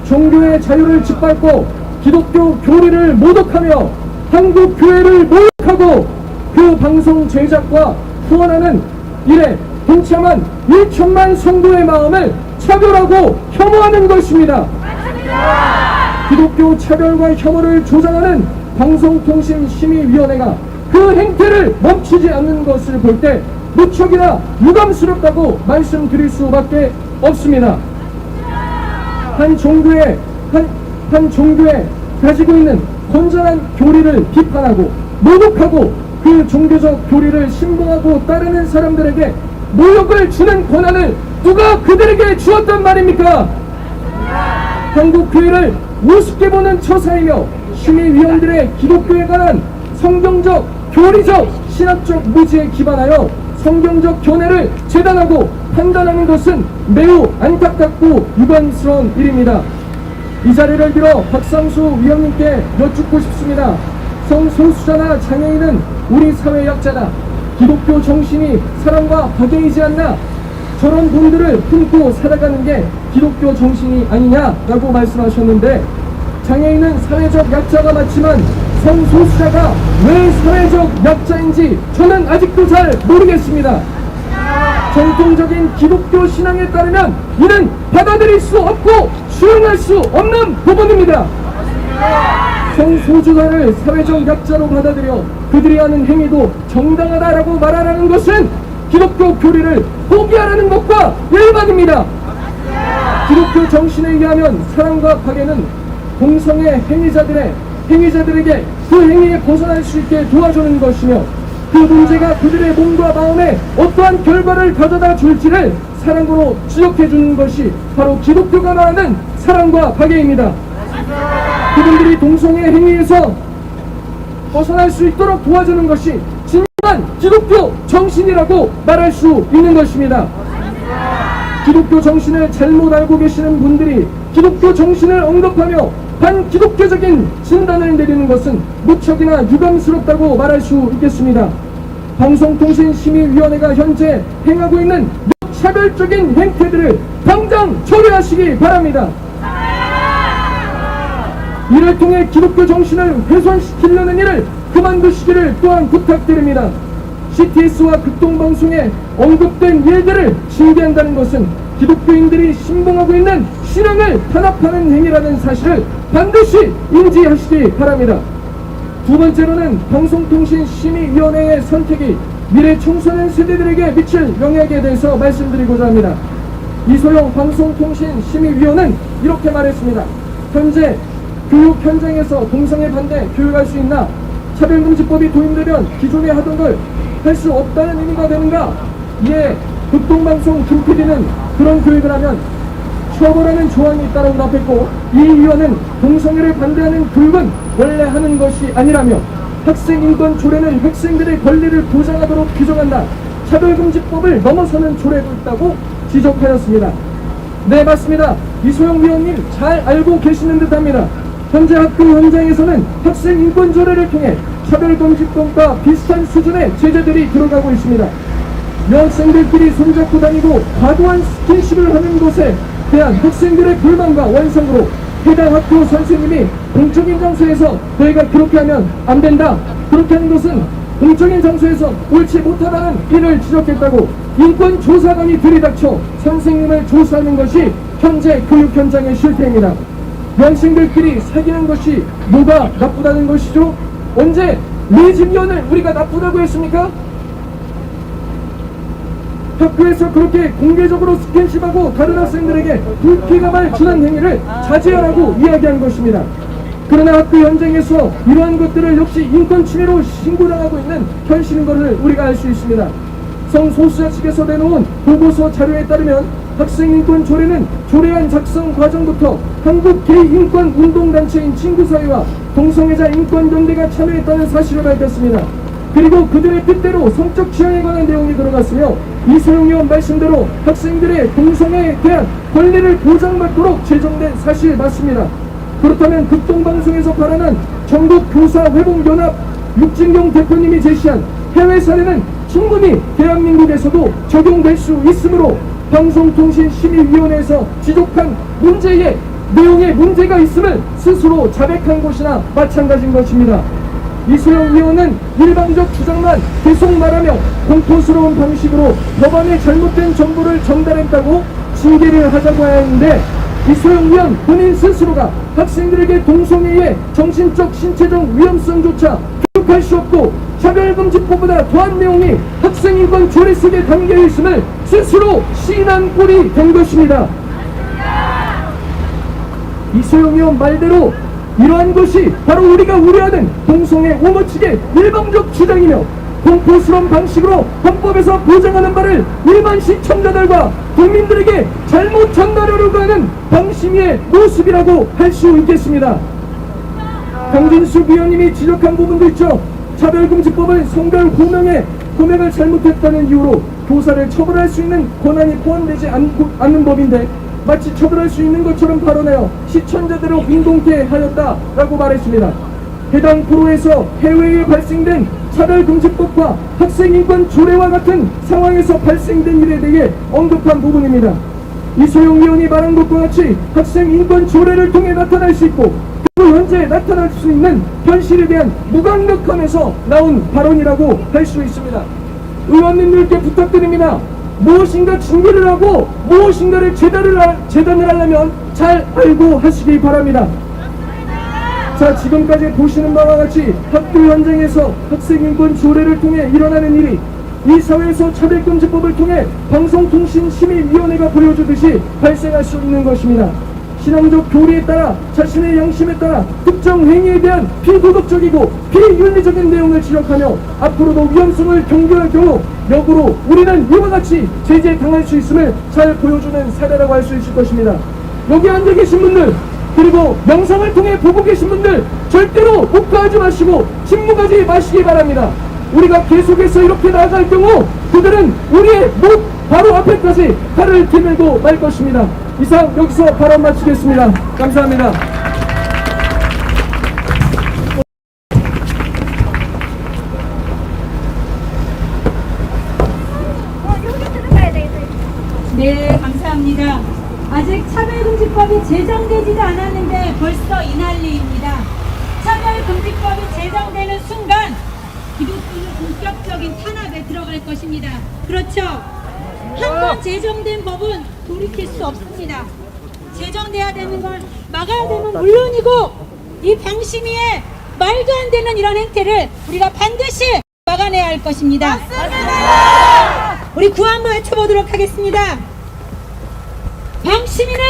종교의 자유를 짓밟고 기독교 교리를 모독하며 한국 교회를 모욕하고 그 방송 제작과 후원하는 일에 동참한 1천만 성도의 마음을 차별하고 혐오하는 것입니다. 기독교 차별과 혐오를 조장하는 방송통신심의위원회가 그 행태를 멈추지 않는 것을 볼 때 무척이나 유감스럽다고 말씀드릴 수밖에 없습니다. 한 종교에 가지고 있는 건전한 교리를 비판하고 모독하고 그 종교적 교리를 신봉하고 따르는 사람들에게 모욕을 주는 권한을 누가 그들에게 주었단 말입니까? 한국 교회를 우습게 보는 처사이며 심의위원들의 기독교에 관한 성경적, 교리적, 신학적 무지에 기반하여 성경적 견해를 재단하고 판단하는 것은 매우 안타깝고 유감스러운 일입니다. 이 자리를 빌어 박상수 위원님께 여쭙고 싶습니다. 성소수자나 장애인은 우리 사회 약자다. 기독교 정신이 사랑과 박애이지 않나? 저런 분들을 품고 살아가는 게 기독교 정신이 아니냐라고 말씀하셨는데, 장애인은 사회적 약자가 맞지만 성소수자가 왜 사회적 약자인지 저는 아직도 잘 모르겠습니다. 정통적인 기독교 신앙에 따르면 이는 받아들일 수 없고 수용할 수 없는 부분입니다. 성소수자를 사회적 약자로 받아들여 그들이 하는 행위도 정당하다라고 말하라는 것은 기독교 교리를 포기하라는 것과 일반입니다. 기독교 정신에 의하면 사랑과 박애는 동성애 행위자들에게 그 행위에 벗어날 수 있게 도와주는 것이며, 그 문제가 그들의 몸과 마음에 어떠한 결과를 가져다 줄지를 사랑으로 지적해 주는 것이 바로 기독교가 말하는 사랑과 박애입니다. 그분들이 동성애 행위에서 벗어날 수 있도록 도와주는 것이 진정한 기독교 정신이라고 말할 수 있는 것입니다. 기독교 정신을 잘못 알고 계시는 분들이 기독교 정신을 언급하며 반기독교적인 진단을 내리는 것은 무척이나 유감스럽다고 말할 수 있겠습니다. 방송통신심의위원회가 현재 행하고 있는 차별적인 행태들을 당장 처리하시기 바랍니다. 이를 통해 기독교 정신을 훼손시키려는 일을 그만두시기를 또한 부탁드립니다. CTS와 극동방송에 언급된 일들을 징계한다는 것은 기독교인들이 신봉하고 있는 신앙을 탄압하는 행위라는 사실을 반드시 인지하시기 바랍니다. 두 번째로는 방송통신심의위원회의 선택이 미래 청소년 세대들에게 미칠 영향에 대해서 말씀드리고자 합니다. 이소영 방송통신심의위원은 이렇게 말했습니다. 현재 교육 현장에서 동성애 반대 교육할 수 있나? 차별금지법이 도입되면 기존에 하던 걸 할 수 없다는 의미가 되는가? 이에 극동방송 김PD는 그런 교육을 하면 처벌하는 조항이 있다고 답했고, 이 위원은 동성애를 반대하는 교육은 원래 하는 것이 아니라며 학생인권 조례는 학생들의 권리를 보장하도록 규정한다. 차별금지법을 넘어서는 조례도 있다고 지적하였습니다. 네, 맞습니다. 이소영 위원님 잘 알고 계시는 듯합니다. 현재 학교 현장에서는 학생인권 조례를 통해 차별금지법과 비슷한 수준의 제재들이 들어가고 있습니다. 여학생들끼리 손잡고 다니고 과도한 스킨십을 하는 것에 대한 학생들의 불만과 원성으로 해당 학교 선생님이 공적인 장소에서 너희가 그렇게 하면 안 된다, 그렇게 하는 것은 공적인 장소에서 옳지 못하다는 일을 지적했다고 인권조사관이 들이닥쳐 선생님을 조사하는 것이 현재 교육 현장의 실태입니다. 여학생들끼리 사귀는 것이 뭐가 나쁘다는 것이죠? 언제 레즈비언을 우리가 나쁘다고 했습니까? 학교에서 그렇게 공개적으로 스킨십하고 다른 학생들에게 불쾌감을 주는 행위를 자제하라고 이야기한 것입니다. 그러나 학교 현장에서 이러한 것들을 역시 인권침해로 신고당하고 있는 현실인 것을 우리가 알 수 있습니다. 성소수자 측에서 내놓은 보고서 자료에 따르면 학생인권 조례는 조례안 작성 과정부터 한국 개인인권운동단체인 친구사회와 동성애자 인권연대가 참여했다는 사실을 밝혔습니다. 그리고 그들의 뜻대로 성적 취향에 관한 내용이 들어갔으며, 이소영 의원 말씀대로 학생들의 동성애에 대한 권리를 보장받도록 제정된 사실 맞습니다. 그렇다면 극동방송에서 발언한 전국교사회복연합 육진경 대표님이 제시한 해외 사례는 충분히 대한민국에서도 적용될 수 있으므로 방송통신심의위원회에서 지적한 문제의 내용에 문제가 있음을 스스로 자백한 것이나 마찬가지인 것입니다. 이소영 의원은 일방적 주장만 계속 말하며 공포스러운 방식으로 법안에 잘못된 정보를 전달했다고 징계를 하자고 해야 했는데, 이소영 의원 본인 스스로가 학생들에게 동성애의 정신적 신체적 위험성조차 교육할 수 없고 차별금지법보다 더한 내용이 학생인권 조례 속에 담겨 있음을 스스로 시인한 꼴이 된 것입니다. 이소영 의원 말대로 이러한 것이 바로 우리가 우려하는 동성애 오머측의 일방적 주장이며 공포스러운 방식으로 헌법에서 보장하는 바를 일반 시청자들과 국민들에게 잘못 전달하려고 하는 방심위의 모습이라고 할 수 있겠습니다. 강진숙 위원님이 지적한 부분도 있죠. 차별금지법은 성별 호명을 잘못했다는 이유로 교사를 처벌할 수 있는 권한이 포함되지 않는 법인데 마치 처벌할 수 있는 것처럼 발언하여 시청자들을 윈동케 하였다라고 말했습니다. 해당 프로에서 해외에 발생된 차별금지법과 학생인권 조례와 같은 상황에서 발생된 일에 대해 언급한 부분입니다. 이소영 의원이 말한 것과 같이 학생인권 조례를 통해 나타날 수 있고 그리고 현재 나타날 수 있는 현실에 대한 무감각함에서 나온 발언이라고 할 수 있습니다. 의원님들께 부탁드립니다. 무엇인가 준비를 하고 무엇인가를 재단을 하려면 잘 알고 하시기 바랍니다. 자, 지금까지 보시는 바와 같이 학교 현장에서 학생인권 조례를 통해 일어나는 일이 이 사회에서 차별금지법을 통해 방송통신심의위원회가 보여주듯이 발생할 수 있는 것입니다. 신앙적 교리에 따라 자신의 양심에 따라 특정 행위에 대한 비도덕적이고 비윤리적인 내용을 지적하며 앞으로도 위험성을 경고할 경우 역으로 우리는 이와 같이 제재당할 수 있음을 잘 보여주는 사례라고 할 수 있을 것입니다. 여기 앉아 계신 분들 그리고 영상을 통해 보고 계신 분들 절대로 묵과하지 마시고 침묵하지 마시기 바랍니다. 우리가 계속해서 이렇게 나아갈 경우 그들은 우리의 목 바로 앞에까지 칼을 들고 말 것입니다. 이상 여기서 발언 마치겠습니다. 감사합니다. 네, 감사합니다. 아직 차별금지법이 제정되지도 않았는데 벌써 이 난리입니다. 차별금지법이 제정되는 순간 기독교는 본격적인 탄압에 들어갈 것입니다. 그렇죠? 한번 제정된 법은 돌이킬 수 없습니다. 제정돼야 되는 걸 막아야 되면 물론이고 이 방심위의 말도 안 되는 이런 행태를 우리가 반드시 막아내야 할 것입니다. 맞습니다. 우리 구호 한번 외쳐보도록 하겠습니다. 방심위는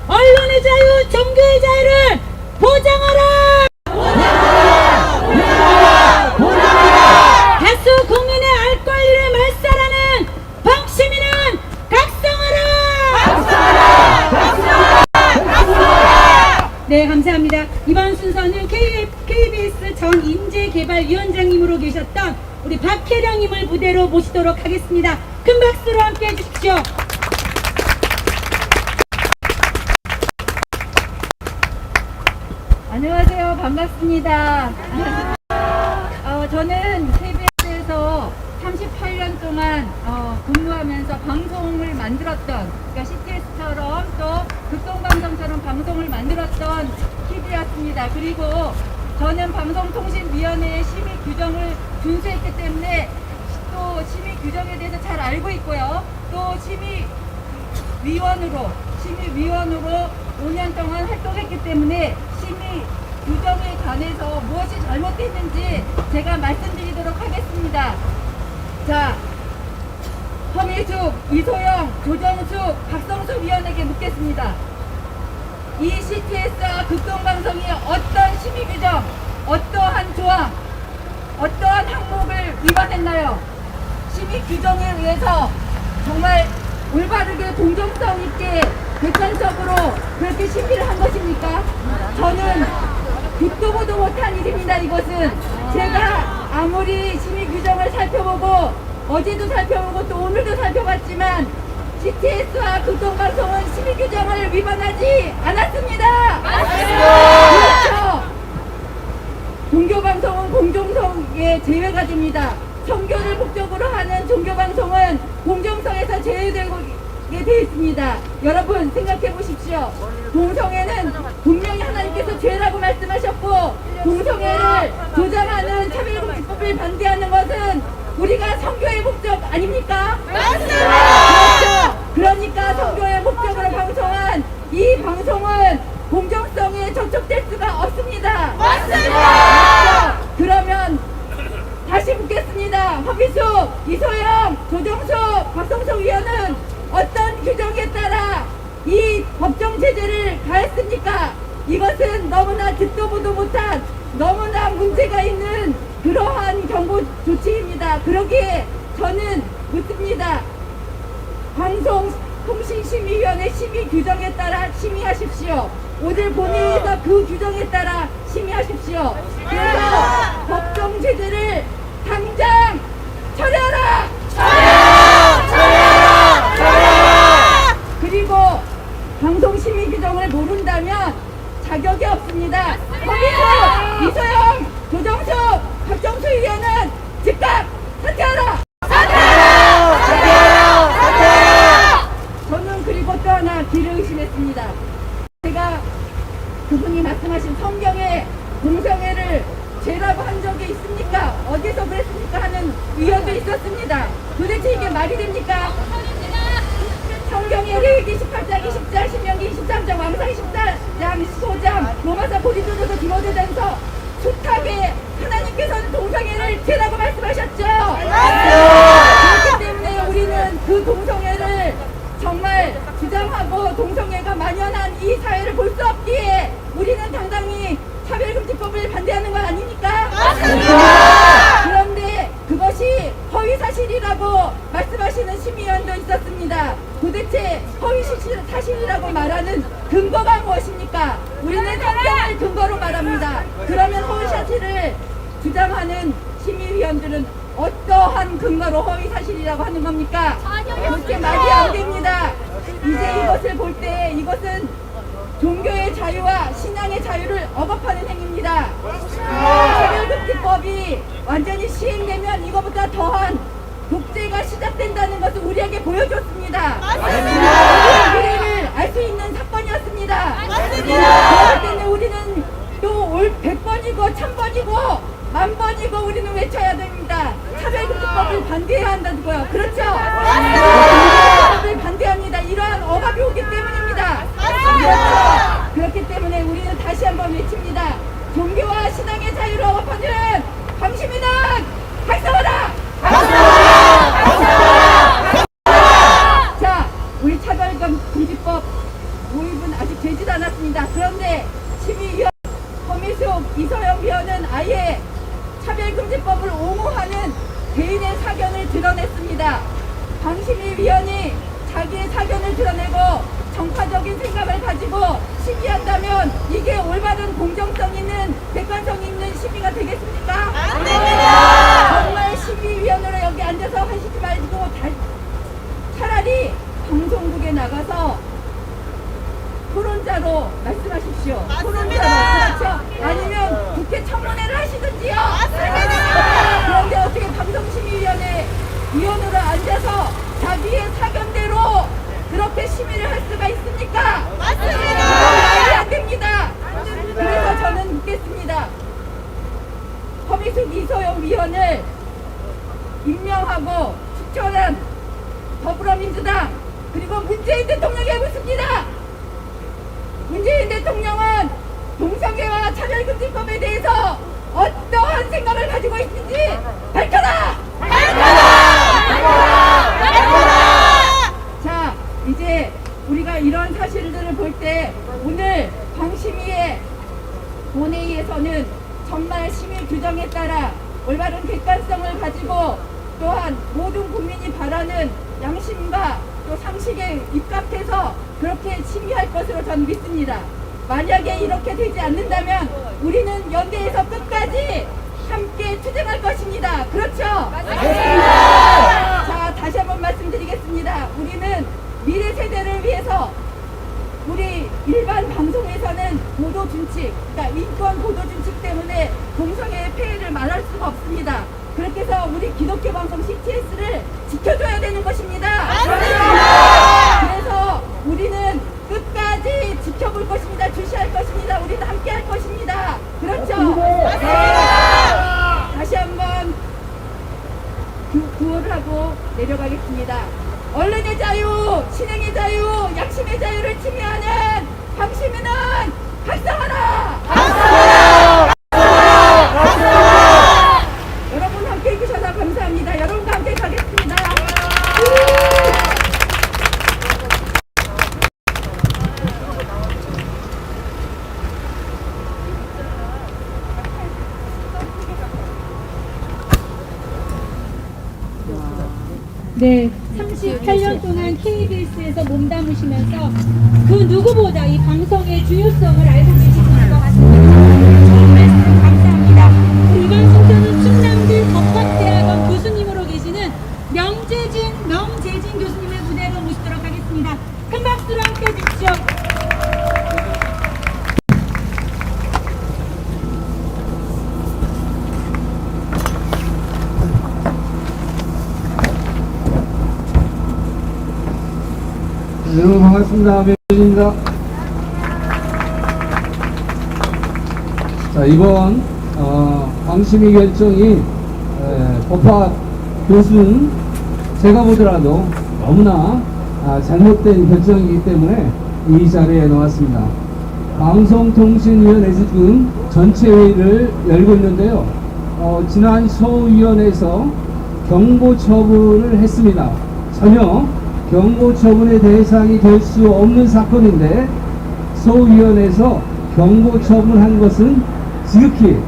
언론의 자유, 종교의 자유를 보장하라! 다수 국민의 알 권리를 말살하는 방심위는 각성하라! 네, 감사합니다. 이번 순서는 KBS 전 인재개발위원장님으로 계셨던 우리 박혜령님을 무대로 모시도록 하겠습니다. 큰 박수로 함께 해주십시오. 안녕하세요. 반갑습니다. 저는 KBS에서 38년 동안 근무하면서 방송을 만들었던, 그러니까 CTS처럼 또 극동방송처럼 방송을 만들었던 PD였습니다. 그리고 저는 방송통신위원회의 심의 규정을 준수했기 때문에 또 심의 규정에 대해서 잘 알고 있고요. 또 심의위원으로 5년 동안 활동했기 때문에 심의 규정에 관해서 무엇이 잘못됐는지 제가 말씀드리도록 하겠습니다. 자, 허미숙, 이소영, 조정숙, 박성수 위원에게 묻겠습니다. 이 CTS와 극동방송이 어떤 심의 규정, 어떠한 조항, 어떠한 항목을 위반했나요? 심의 규정에 의해서 정말 올바르게 공정성 있게 객관적으로 그렇게 심의를 한 것입니까? 저는 듣도 보도 못한 일입니다. 이것은 제가 아무리 심의 규정을 살펴보고 어제도 살펴보고 또 오늘도 살펴봤지만 CTS와 극동방송은 심의 규정을 위반하지 않았습니다. 그렇죠. 종교방송은 공정성에 제외가 됩니다. 선교를 목적으로 하는 종교방송은 공정성에서 제외되고 되어 있습니다. 여러분 생각해 보십시오. 동성애는 분명히 하나님께서 죄라고 말씀하셨고 동성애를 조장하는 차별금지법을 반대하는 것은 우리가 선교의 목적 아닙니까? 맞습니다. 그렇죠. 그러니까 선교의 목적으로 방송한 이 방송은 공정성에 접촉될 수가 없습니다. 맞습니다. 그렇죠. 그러면 다시 묻겠습니다. 자, 허비숙, 이소영, 조정수, 박성석 위원은 어떤 규정에 따라 이 법정 제재를 가했습니까? 이것은 너무나 듣도 보도 못한 너무나 문제가 있는 그러한 경고 조치입니다. 그러기에 저는 묻습니다. 방송통신심의위원회 심의 규정에 따라 심의하십시오. 오늘 본회의에서 그 규정에 따라 심의하십시오. 그래서 법정 제재를 당장 철회하라! 그리고 방송심의 규정을 모른다면 자격이 없습니다. 허비수, 이소영, 조정수, 박정수 위원은 즉각 사퇴하라! 저는 그리고 또 하나 길을 의심했습니다. 제가 그분이 말씀하신 성경에 공성애를 죄라고 한 적이 있습니까? 어디서 그랬습니까? 하는 의견도 있었습니다. 도대체 이게 말이 됩니까? 성경의 레위기 18장 20장 신명기 23장 왕상 14장 15장 로마서 고린도전서 디모데전서 숱하게 하나님께서는 동성애를 죄라고 말씀하셨죠. 그렇기 때문에 우리는 그 동성애를 정말 주장하고 동성애가 만연한 이 사회를 볼 수 없기에 우리는 당당히 차별금지법을 반대하는 거 아닙니까? 그런데 그것이 허위사실이라고 말씀하시는 심의위원도 있었습니다. 도대체 허위사실이라고 말하는 근거가 무엇입니까? 우리는 성경을 근거로 말합니다. 그러면 허위사실을 주장하는 심의위원들은 어떠한 근거로 허위사실이라고 하는 겁니까? 그렇게 말이 안 됩니다. 이제 이것을 볼 때 이것은 종교의 자유와 신앙의 자유를 억압하는 행위입니다. 차별금지법이 완전히 시행되면 이거보다 더한 독재가 시작된다는 것을 우리에게 보여줬습니다. 우리를 알 수 있는 사건이었습니다. 그렇기 때문에 우리는 또 올 100번이고 1000번이고 10,000번이고 우리는 외쳐야 됩니다. 차별금지법을 반대해야 한다고요. 그렇죠? 차별금지법을 반대합니다. 이러한 억압이 오기 때문입니다. 그렇죠? 그렇기 때문에 우리는 다시 한번 외칩니다. 종교와 신앙의 자유를 억압하는 방심이는 박살나라! 자, 우리 차별금지법 도입은 아직 되지도 않았습니다. 그런데 심의위원 허미숙, 이소영 위원은 아예 차별금지법을 옹호하는 개인의 사견을 드러냈습니다. 방심위 위원이 자기의 사견을 드러내고 정파적인 생각을 가지고 심의한다면 이게 올바른 공정성 있는 객관성 있는 심의가 되겠습니까? 안 됩니다. 정말 심의위원으로 여기 앉아서 하시지 말고 차라리 방송국에 나가서 토론자로 말씀하십시오. 토론자로. 그렇죠? 아니면 국회 청문회를 하시든지요. 맞습니다. 그런데 어떻게 방송심의위원회 위원으로 앉아서 자기의 사견대로 그렇게 심의를 할 수가 있습니까? 맞습니다. 말이 안 됩니다. 그래서 저는 묻겠습니다. 허미숙 이소영 위원을 임명하고 추천한 더불어민주당 그리고 문재인 대통령에게 묻습니다. 문재인 대통령은 동성애와 차별금지법에 대해서 어떠한 생각을 가지고 있는지 밝혀라! 자, 이제 우리가 이런 사실들을 볼 때 오늘 방심위의 본회의에서는 정말 심의 규정에 따라 올바른 객관성을 가지고 또한 모든 국민이 바라는 양심과 또 상식에 입각해서 그렇게 심의할 것으로 저는 믿습니다. 만약에 이렇게 되지 않는다면 우리는 연대에서 끝까지 함께 투쟁할 것입니다. 그렇죠? 맞습니다. 자, 다시 한번 말씀드리겠습니다. 우리는 미래 세대를 위해서 우리 일반 방송에서는 보도 준칙, 그러니까 인권 보도 준칙 때문에 동성애의 폐해를 말할 수가 없습니다. 그렇게 해서 우리 기독교 방송 CTS를 지켜줘야 되는 것입니다. 맞습니다. 그래서 우리는 끝까지 지켜볼 것입니다. 주시할 것입니다. 우리는 함께 할 것입니다. 그렇죠? 맞습니다. 다시 한번 구호를 하고 내려가겠습니다. 언론의 자유, 신행의 자유, 양심의 자유를 침해하는 방심위는 박살나라! 박살나라! 여러분 함께 해주셔서 감사합니다. 네, 38년 동안 KBS에서 몸담으시면서 그 누구보다 이 방송의 중요성을 알고 계시는 것 같습니다. 좋은 말씀 감사합니다. 우리 이번 순서는 충남대 법학대학원 교수님으로 계시는 명재진 교수님의 무대로 모시도록 하겠습니다. 큰 박수로 함께 해주십시오. 여러분 반갑습니다. 명재진입니다. 자, 이번 방심위 결정이 법학 교수는 제가 보더라도 너무나 잘못된 결정이기 때문에 이 자리에 나왔습니다. 방송통신위원회 지금 전체 회의를 열고 있는데요. 지난 소위원회에서 경고 처분을 했습니다. 전혀 경고 처분의 대상이 될 수 없는 사건인데 소위원회에서 경고 처분한 것은 지극히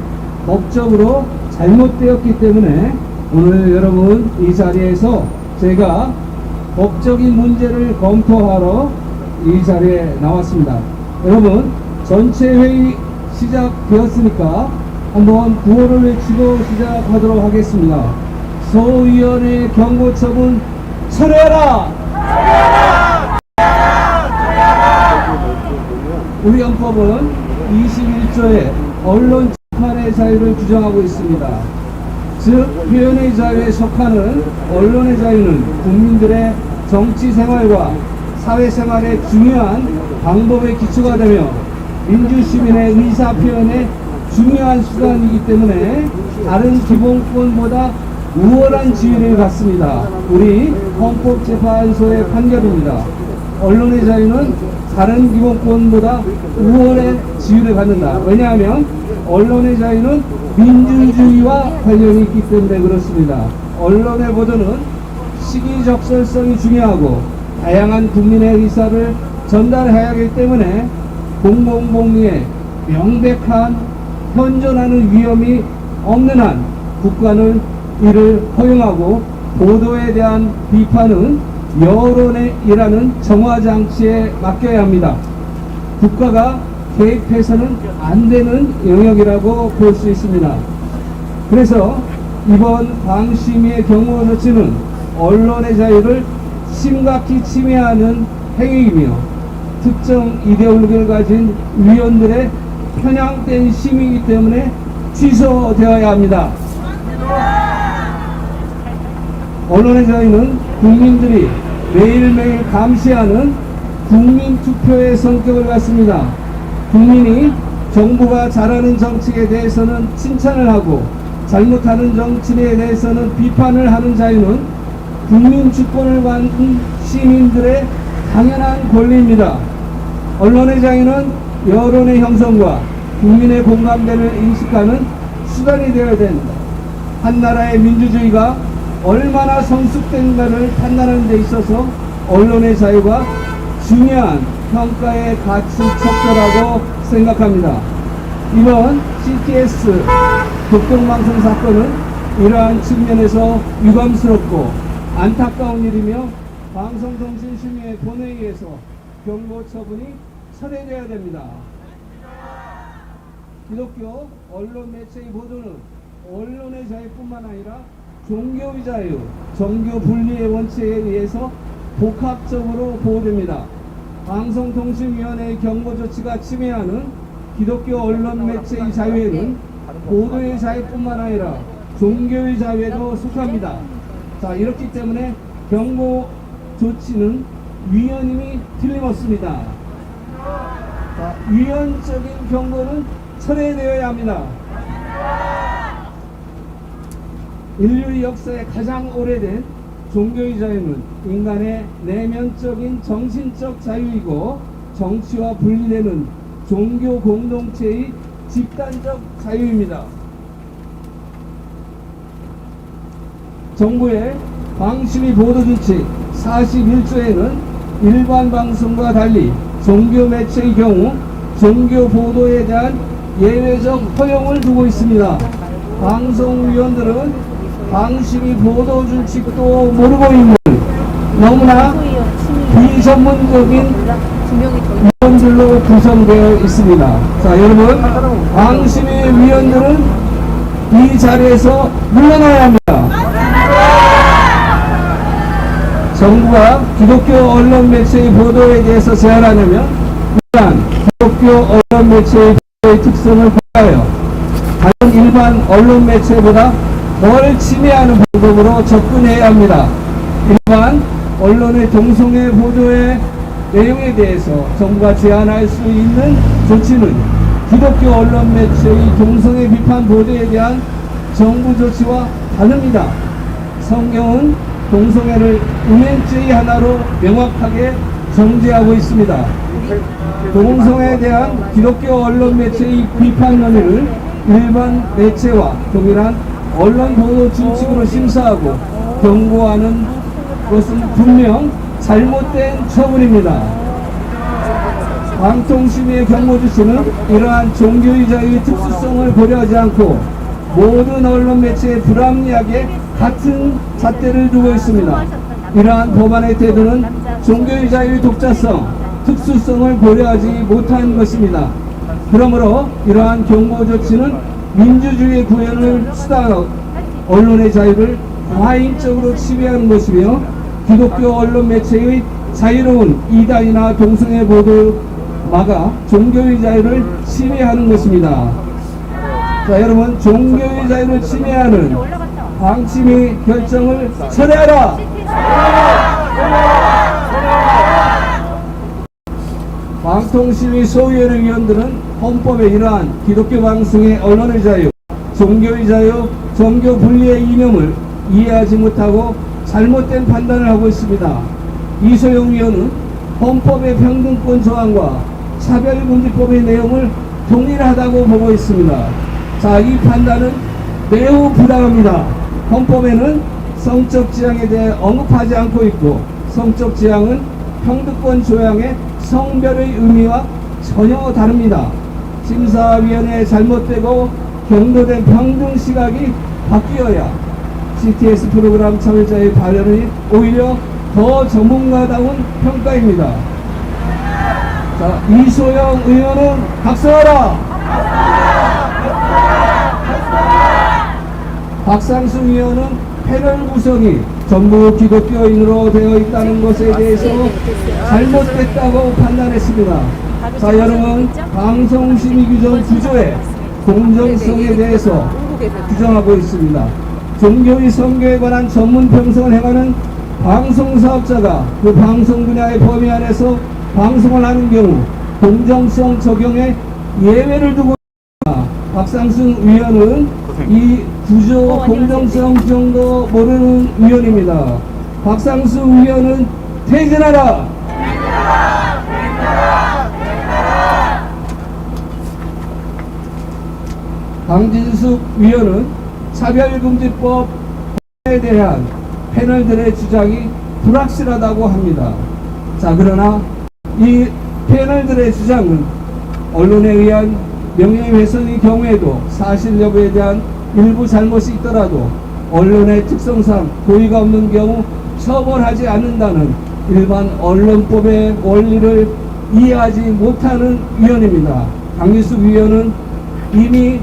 법적으로 잘못되었기 때문에 오늘 여러분 이 자리에서 제가 법적인 문제를 검토하러 이 자리에 나왔습니다. 여러분 전체 회의 시작되었으니까 한번 구호를 외치고 시작하도록 하겠습니다. 소위원회 경고 처분 철회하라! 우리 헌법은 21조에 언론 출판의 자유를 규정하고 있습니다. 즉 표현의 자유에 속하는 언론의 자유는 국민들의 정치 생활과 사회 생활의 중요한 방법의 기초가 되며 민주시민의 의사 표현의 중요한 수단이기 때문에 다른 기본권보다 우월한 지위를 갖습니다. 우리 헌법재판소의 판결입니다. 언론의 자유는 다른 기본권보다 우월의 지위를 갖는다. 왜냐하면 언론의 자유는 민주주의와 관련이 있기 때문에 그렇습니다. 언론의 보도는 시기적절성이 중요하고 다양한 국민의 의사를 전달해야 하기 때문에 공공복리에 명백한 현존하는 위험이 없는 한 국가는 이를 허용하고 보도에 대한 비판은 여론에 일하는 정화장치에 맡겨야 합니다. 국가가 개입해서는 안 되는 영역이라고 볼 수 있습니다. 그래서 이번 방심위의 경고 조치는 언론의 자유를 심각히 침해하는 행위이며 특정 이데올로기를 가진 위원들의 편향된 심의이기 때문에 취소되어야 합니다. 언론의 자유는 국민들이 매일매일 감시하는 국민투표의 성격을 갖습니다. 국민이 정부가 잘하는 정책에 대해서는 칭찬을 하고 잘못하는 정치에 대해서는 비판을 하는 자유는 국민 주권을 받은 시민들의 당연한 권리입니다. 언론의 자유는 여론의 형성과 국민의 공감대를 인식하는 수단이 되어야 된다. 한 나라의 민주주의가 얼마나 성숙된가를 판단하는 데 있어서 언론의 자유가 중요한 평가의 가치 척도라고 생각합니다. 이번 CTS 독동방송 사건은 이러한 측면에서 유감스럽고 안타까운 일이며 방송통신심의회 본회의에서 경고 처분이 철회되어야 됩니다. 기독교 언론 매체의 보도는 언론의 자유뿐만 아니라 종교의 자유, 정교 분리의 원칙에 의해서 복합적으로 보호됩니다. 방송통신위원회의 경고 조치가 침해하는 기독교 언론 매체의 자유에는 보도의 자유뿐만 아니라 종교의 자유에도 속합니다. 자, 이렇기 때문에 경고 조치는 위헌임이 틀림없습니다. 자, 위헌적인 경고는 철회되어야 합니다. 인류의 역사에 가장 오래된 종교의 자유는 인간의 내면적인 정신적 자유이고 정치와 분리되는 종교 공동체의 집단적 자유입니다. 정부의 방심위 보도준칙 41조에는 일반 방송과 달리 종교 매체의 경우 종교 보도에 대한 예외적 허용을 두고 있습니다. 방송위원들은 방심위 보도준칙도 모르고 있는 너무나 비전문적인 위원들로 구성되어 있습니다. 자, 여러분, 방심의 위원들은 이 자리에서 물러나야 합니다. 정부가 기독교 언론 매체의 보도에 대해서 제한하려면 일단 기독교 언론 매체의 보도의 특성을 고려하여 다른 일반 언론 매체보다 덜 침해하는 방법으로 접근해야 합니다. 일반 언론의 동성애 보도의 내용에 대해서 정부가 제한할 수 있는 조치는 기독교 언론 매체의 동성애 비판 보도에 대한 정부 조치와 다릅니다. 성경은 동성애를 음행죄의 하나로 명확하게 정죄하고 있습니다. 동성애에 대한 기독교 언론 매체의 비판 논의를 일반 매체와 동일한 언론 보도 준칙으로 심사하고 경고하는 것은 분명 잘못된 처분입니다. 방통심의 경고조치는 이러한 종교의 자유의 특수성을 고려하지 않고 모든 언론 매체에 불합리하게 같은 잣대를 두고 있습니다. 이러한 법안의 태도는 종교의 자유의 독자성, 특수성을 고려하지 못한 것입니다. 그러므로 이러한 경고조치는 민주주의의 구현을 수단으로 언론의 자유를 과잉적으로 침해하는 것이며 기독교 언론 매체의 자유로운 이단이나 동성애 보도를 막아 종교의 자유를 침해하는 것입니다. 자, 여러분, 종교의 자유를 침해하는 방침의 결정을 철회하라! 방통심의 소위원회 위원들은 헌법의 이러한 기독교 방송의 언론의 자유, 종교의 자유, 종교 분리의 이념을 이해하지 못하고 잘못된 판단을 하고 있습니다. 이소영 위원은 헌법의 평등권 조항과 차별금지법의 내용을 동일하다고 보고 있습니다. 자, 이 판단은 매우 부당합니다. 헌법에는 성적 지향에 대해 언급하지 않고 있고 성적 지향은 평등권 조항의 성별의 의미와 전혀 다릅니다. 심사위원회의 잘못되고 경도된 평등 시각이 바뀌어야 CTS 프로그램 참여자의 발언이 오히려 더 전문가다운 평가입니다. 자, 이소영 의원은 각성하라! 박상수 의원은 패널 구성이 전부 기독교인으로 되어 있다는 것에 대해서 잘못됐다고 판단했습니다. 자, 여러분, 방송심의 규정 구조의 공정성에 대해서 규정하고 있습니다. 종교의 선교에 관한 전문 평성을 행하는 방송사업자가 그 방송 분야의 범위 안에서 방송을 하는 경우 공정성 적용에 예외를 두고 있습니다. 박상순 위원은 이 구조 공정성 규정도 모르는 위원입니다. 박상수 위원은 퇴진하라! 강진숙 위원은 차별금지법에 대한 패널들의 주장이 불확실하다고 합니다. 자, 그러나 이 패널들의 주장은 언론에 의한 명예훼손의 경우에도 사실 여부에 대한 일부 잘못이 있더라도 언론의 특성상 고의가 없는 경우 처벌하지 않는다는 일반 언론법의 원리를 이해하지 못하는 위원입니다. 강유숙 위원은 이미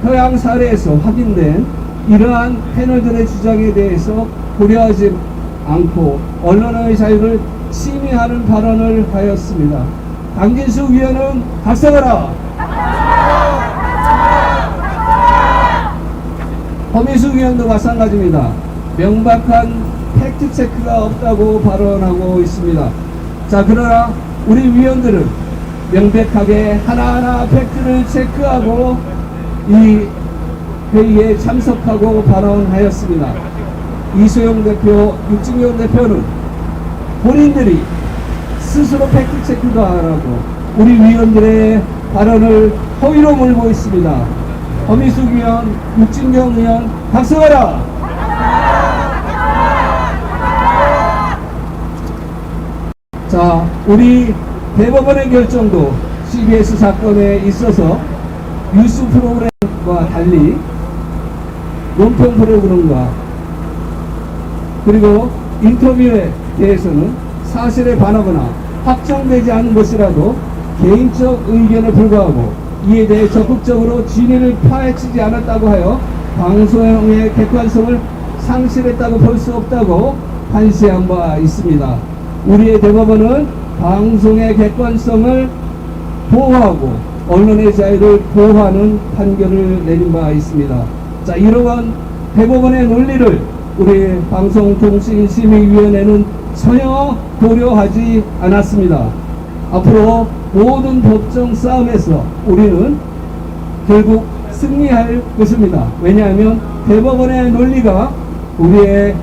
서양 사례에서 확인된 이러한 패널들의 주장에 대해서 고려하지 않고 언론의 자유를 침해하는 발언을 하였습니다. 강진숙 위원은 각성하라! 허미숙 위원도 마찬가지입니다. 명백한 팩트체크가 없다고 발언하고 있습니다. 자, 그러나 우리 위원들은 명백하게 하나하나 팩트를 체크하고 이 회의에 참석하고 발언하였습니다. 이소영 대표, 육진경 대표는 본인들이 스스로 팩트체크도 안 하고 우리 위원들의 발언을 허위로 몰고 있습니다. 허미숙 위원, 육진경 위원, 각성하라! 자, 우리 대법원의 결정도 CBS 사건에 있어서 뉴스 프로그램과 달리 논평 프로그램과 그리고 인터뷰에 대해서는 사실에 반하거나 확정되지 않은 것이라도 개인적 의견에 불과하고 이에 대해 적극적으로 진위를 파헤치지 않았다고 하여 방송의 객관성을 상실했다고 볼 수 없다고 판시한 바 있습니다. 우리의 대법원은 방송의 객관성을 보호하고 언론의 자유를 보호하는 판결을 내린 바 있습니다. 자, 이러한 대법원의 논리를 우리 방송통신심의위원회는 전혀 고려하지 않았습니다. 앞으로 모든 법정 싸움에서 우리는 결국 승리할 것입니다. 왜냐하면 대법원의 논리가 우리의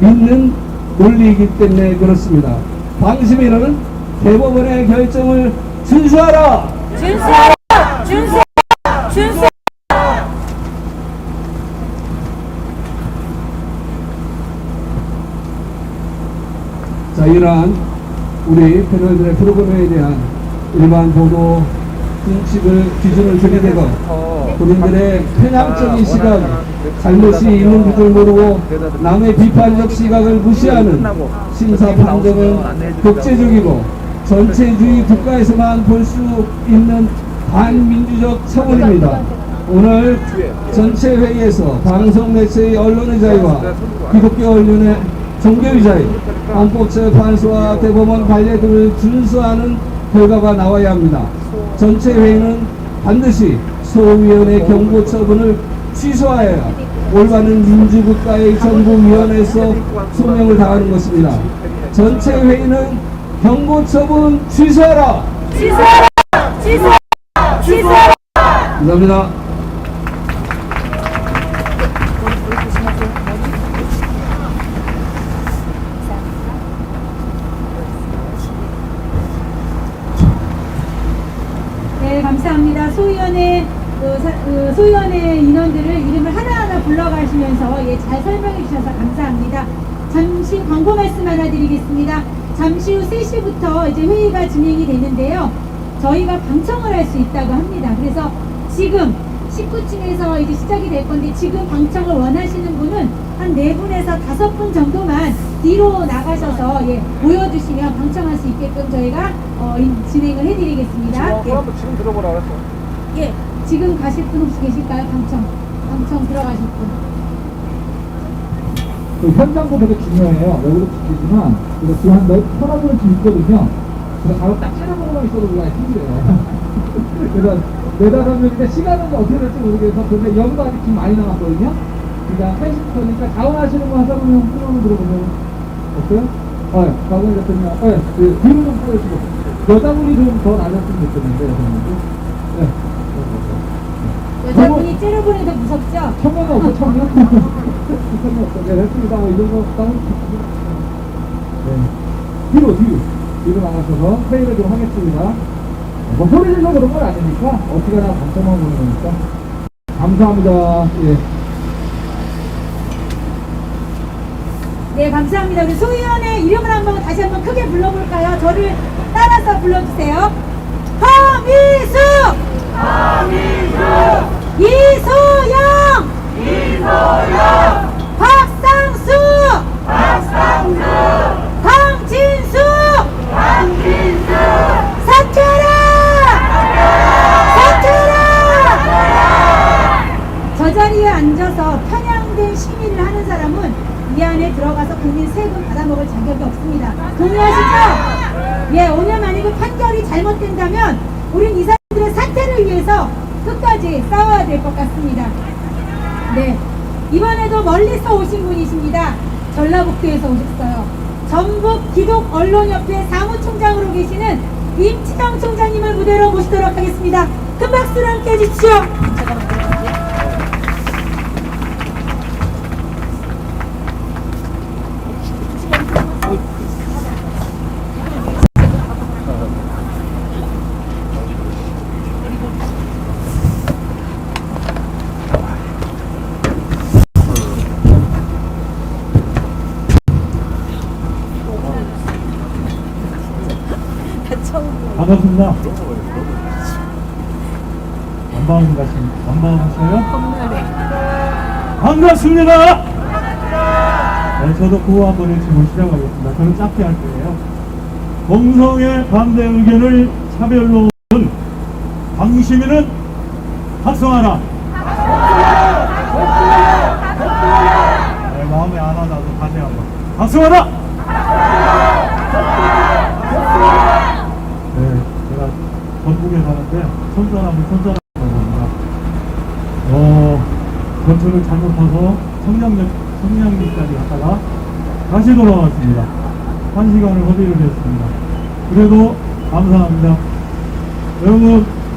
믿는 논리이기 때문에 그렇습니다. 방심위는 대법원의 결정을 준수하라! 준수하라! 준수하라! 준수하라! 자, 이러한 우리 패널들의 프로그램에 대한 일반 보도 준칙을 기준을 들이대고 본인들의 편향적인 시각, 잘못이 있는 줄 모르고 남의 비판적 시각을 무시하는 심사 판정은 독재적이고 전체주의 국가에서만 볼 수 있는 반민주적 처벌입니다. 오늘 전체 회의에서 방송 매체의 언론의 자유와 기독교 언론의 종교의 자유, 헌법재판소와 대법원 관례들을 준수하는 결과가 나와야 합니다. 전체 회의는 반드시 소위원회 경고 처분을 취소하여야 올바른 민주국가의 정부위원회에서 소명을 다하는 것입니다. 전체 회의는 경고 처분 취소하라! 취소하라! 취소하라! 취소하라! 감사합니다. 네, 감사합니다. 소위원회 인원들을 이름을 하나하나 불러가시면서 잘 설명해 주셔서 감사합니다. 잠시 광고 말씀 하나 드리겠습니다. 잠시 후 3시부터 이제 회의가 진행이 되는데요. 저희가 방청을 할 수 있다고 합니다. 그래서 지금 19층에서 이제 시작이 될 건데 지금 방청을 원하시는 분은 한 4분에서 5분 정도만 뒤로 나가셔서 모여주시면 방청할 수 있게끔 저희가 진행을 해드리겠습니다. 지금 들어보라 그랬어. 예, 지금 가실 분 혹시 계실까요? 방청 들어가실 분. 그 현장도 되게 중요해요. 여기도 지키지만 그한 서너 분은 지금 있거든요. 그래서 바로 딱 찾아보고만 있어도 우리가 힘들어요. 그래서 내다가 명인데 시간은 어떻게 될지 모르겠어서 근데 여기도 아직 지금 많이 남았거든요. 그러니까 1시부터니까 자원하시는 거 하다 보면 프로그램 들어보면 어때요? 자원이 같으면 뒤로 좀 보여주고 여자분이 좀 더 나눴으면 좋겠는데 여자분이. 네. 여자분이 째려보니 더 무섭죠? 청년은 없어, 청년? 청년 없어. 네, 됐습니다. 이 정도 싸움. 네. 뒤로 나가셔서 회의를 좀 하겠습니다. 뭐 소리 질러 그런 건 아니니까, 어떻게 하나 방점만 보는 거니까. 감사합니다. 예. 네, 감사합니다. 우리 소위원의 이름을 한번 다시 한번 크게 불러볼까요? 저를 따라서 불러주세요. 허미숙! 이소영! 박상수! 강진수! 사퇴라! 저 자리에 앉아서 편향된 시민을 하는 사람은 이 안에 들어가서 국민 세금 받아먹을 자격이 없습니다. 동의하시죠? 예, 오늘 만약에 판결이 잘못된다면 우린 이 사람들의 사퇴를 위해서 끝까지 싸워야 될 것 같습니다. 네, 이번에도 멀리서 오신 분이십니다. 전라북도에서 오셨어요. 전북 기독언론협회 사무총장으로 계시는 임치영 총장님을 무대로 모시도록 하겠습니다. 큰 박수로 함께 해주십시오. 반갑습니다. 반가우세요? 반갑습니다. 네, 저도 구호 한번 외치고 시작하겠습니다. 저는 짧게 할 거예요. 공성의 반대 의견을 차별로 온 방시민은 박성하라. 네, 마음에 안 와서 다시 한번 박성하라. 네, 제가 전국에 사는데 손절하면 손절하는 겁니다. 전철을 잘못 타서 청량리까지 갔다가 다시 돌아왔습니다. 1시간을 허비를 했습니다. 그래도 감사합니다.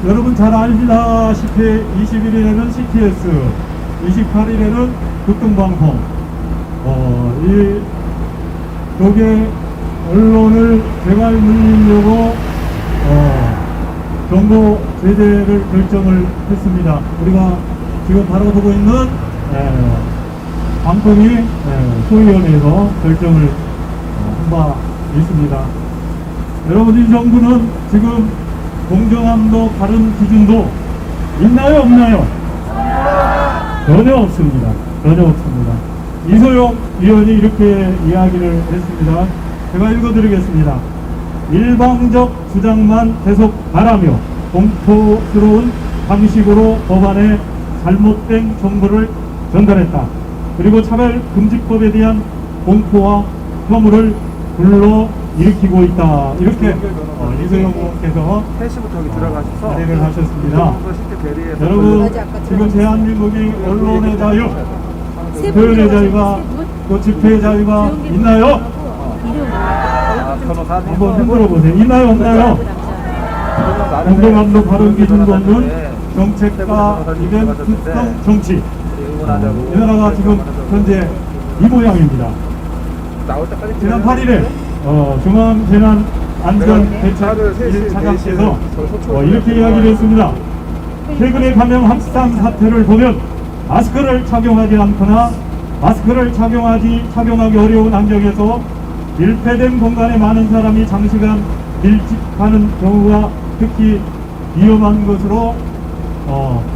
여러분 잘 알다시피 21일에는 CTS, 28일에는 극동방송, 이 독의 언론을 제갈 물리려고 정보 제재를 결정을 했습니다. 우리가 지금 바라보고 있는 방통위 소위원회에서 결정을 한 바 있습니다. 여러분, 이 정부는 지금 공정함도 바른 기준도 있나요, 없나요? 전혀 없습니다. 전혀 없습니다. 이소영 위원이 이렇게 이야기를 했습니다. 제가 읽어드리겠습니다. 일방적 주장만 계속 바라며 공포스러운 방식으로 법안에 잘못된 정보를 전달했다. 그리고 차별금지법에 대한 공포와 혐오를 불러일으키고 있다. 이렇게 이소영 의원께서 3시부터 여기 들어가셔서 발의를 하셨습니다. 실제 대리에서 여러분, 지금 대한민국이 언론의 자유, 표현의 자유가 또 집회의 자유가 있나요? 한번 흔들어 보세요. 있나요, 없나요? 공정함도 바른 기준도 없는 정책과 이벤트성 정치. 이 나라가 지금 현재 이 모양입니다. 지난 8일에 중앙재난안전대책 1차장께서 이렇게 이야기를 했습니다. 최근의 감염 확산 사태를 보면 마스크를 착용하지 않거나 마스크를 착용하기 어려운 환경에서 밀폐된 공간에 많은 사람이 장시간 밀집하는 경우가 특히 위험한 것으로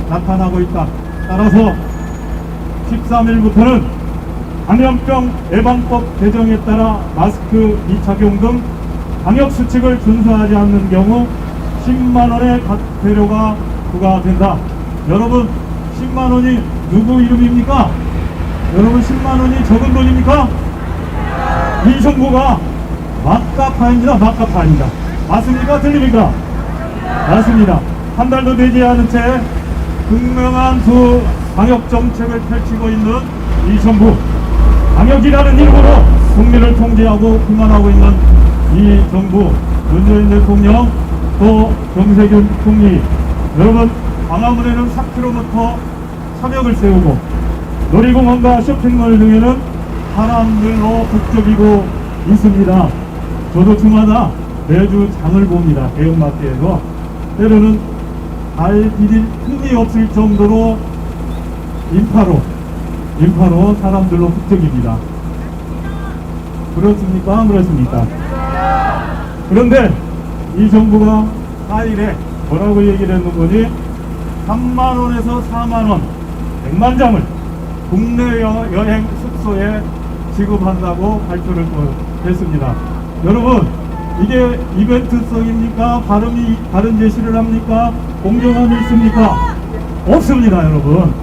나타나고 있다. 따라서 13일부터는 감염병 예방법 개정에 따라 마스크 미착용 등 방역수칙을 준수하지 않는 경우 10만원의 과태료가 부과된다. 여러분, 10만원이 누구 이름입니까? 여러분, 10만원이 적은 돈입니까? 이 정부가 막가파입니다. 막가파입니다. 맞습니까? 틀립니까? 맞습니다. 한 달도 되지 않은 채 분명한 두 방역정책을 펼치고 있는 이 정부, 방역이라는 이름으로 국민을 통제하고 비난하고 있는 이 정부, 문재인 대통령 또 정세균 총리, 여러분, 광화문에는 4km 차벽을 세우고 놀이공원과 쇼핑몰 등에는 사람들로 북적이고 있습니다. 저도 주마다 매주 장을 봅니다. 대형마트에서. 때로는 발 디딜 틈이 없을 정도로 인파로 사람들로 북적입니다. 그렇습니까? 안 그렇습니까? 그런데 이 정부가 4일에 뭐라고 얘기를 했는 거지? 3만원에서 4만원 100만 장을 국내 여행 숙소에 지급한다고 발표를 또 했습니다. 여러분, 이게 이벤트성입니까? 다른 제시를 합니까? 공정함이 있습니까? 없습니다, 여러분.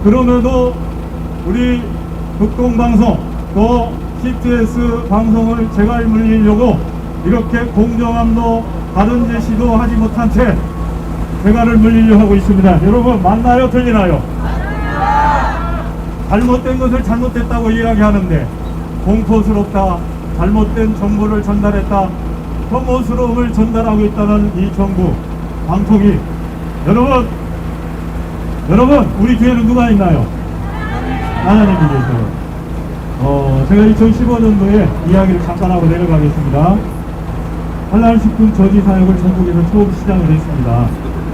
그럼에도 우리 극동방송 또 CTS 방송을 제갈 물리려고 이렇게 공정함도 다른 제시도 하지 못한 채 제갈을 물리려고 하고 있습니다. 여러분, 맞나요? 틀리나요? 잘못된 것을 잘못됐다고 이야기하는데 공포스럽다, 잘못된 정보를 전달했다, 혐오스러움을 전달하고 있다는 이 정부 방통위. 여러분, 우리 뒤에는 누가 있나요? 하나님이 계세요. 제가 2015년도에 이야기를 잠깐 하고 내려가겠습니다. 한랄식품 저지 사역을 전국에서 처음 시작을 했습니다.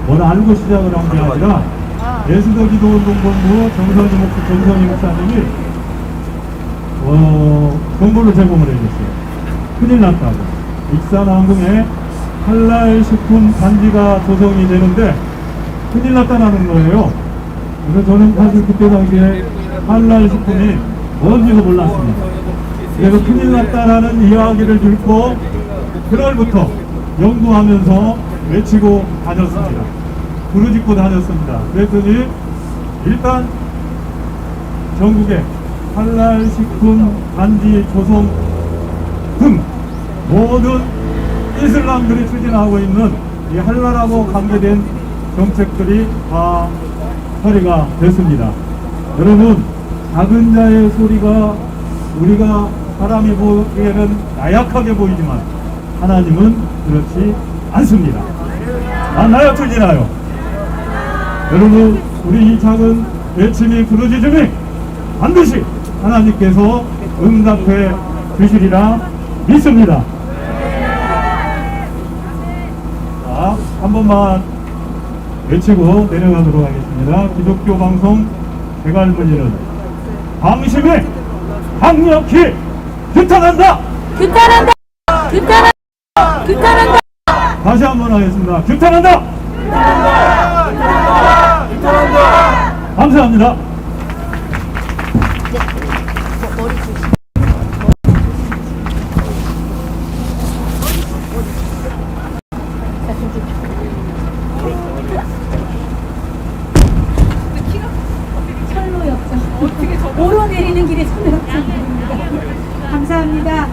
뭐를 알고 시작을 한 게 아니라 예수도 기도운동본부 정선희 목사님이 정보를 제공을 해줬어요. 큰일 났다고. 익산항공에 한랄식품 단지가 조성이 되는데 큰일 났다는 거예요. 그래서 저는 사실 그때 당시에 한랄식품이 뭔지도 몰랐습니다. 그래서 큰일 났다라는 이야기를 듣고 그날부터 연구하면서 외치고 다녔습니다. 부르짖고 다녔습니다. 그랬더니 일단 전국에 할랄 식품 단지 조성 등 모든 이슬람들이 추진하고 있는 이 할랄하고 관계된 정책들이 다 처리가 됐습니다. 여러분, 작은 자의 소리가 우리가 사람이 보기에는 나약하게 보이지만 하나님은 그렇지 않습니다. 맞나요? 틀리나요? 여러분, 우리 이 작은 외침이 부르짖음이 반드시 하나님께서 응답해 주시리라 믿습니다. 자, 한 번만 외치고 내려가도록 하겠습니다. 기독교 방송 대갈문의는 방심에 강력히 규탄한다! 규탄한다! 규탄한다! 규탄한다! 다시 한 번 하겠습니다. 규탄한다! 감사합니다. 철로 역전. 오르내리는 길에 철로 역전입니다. 감사합니다.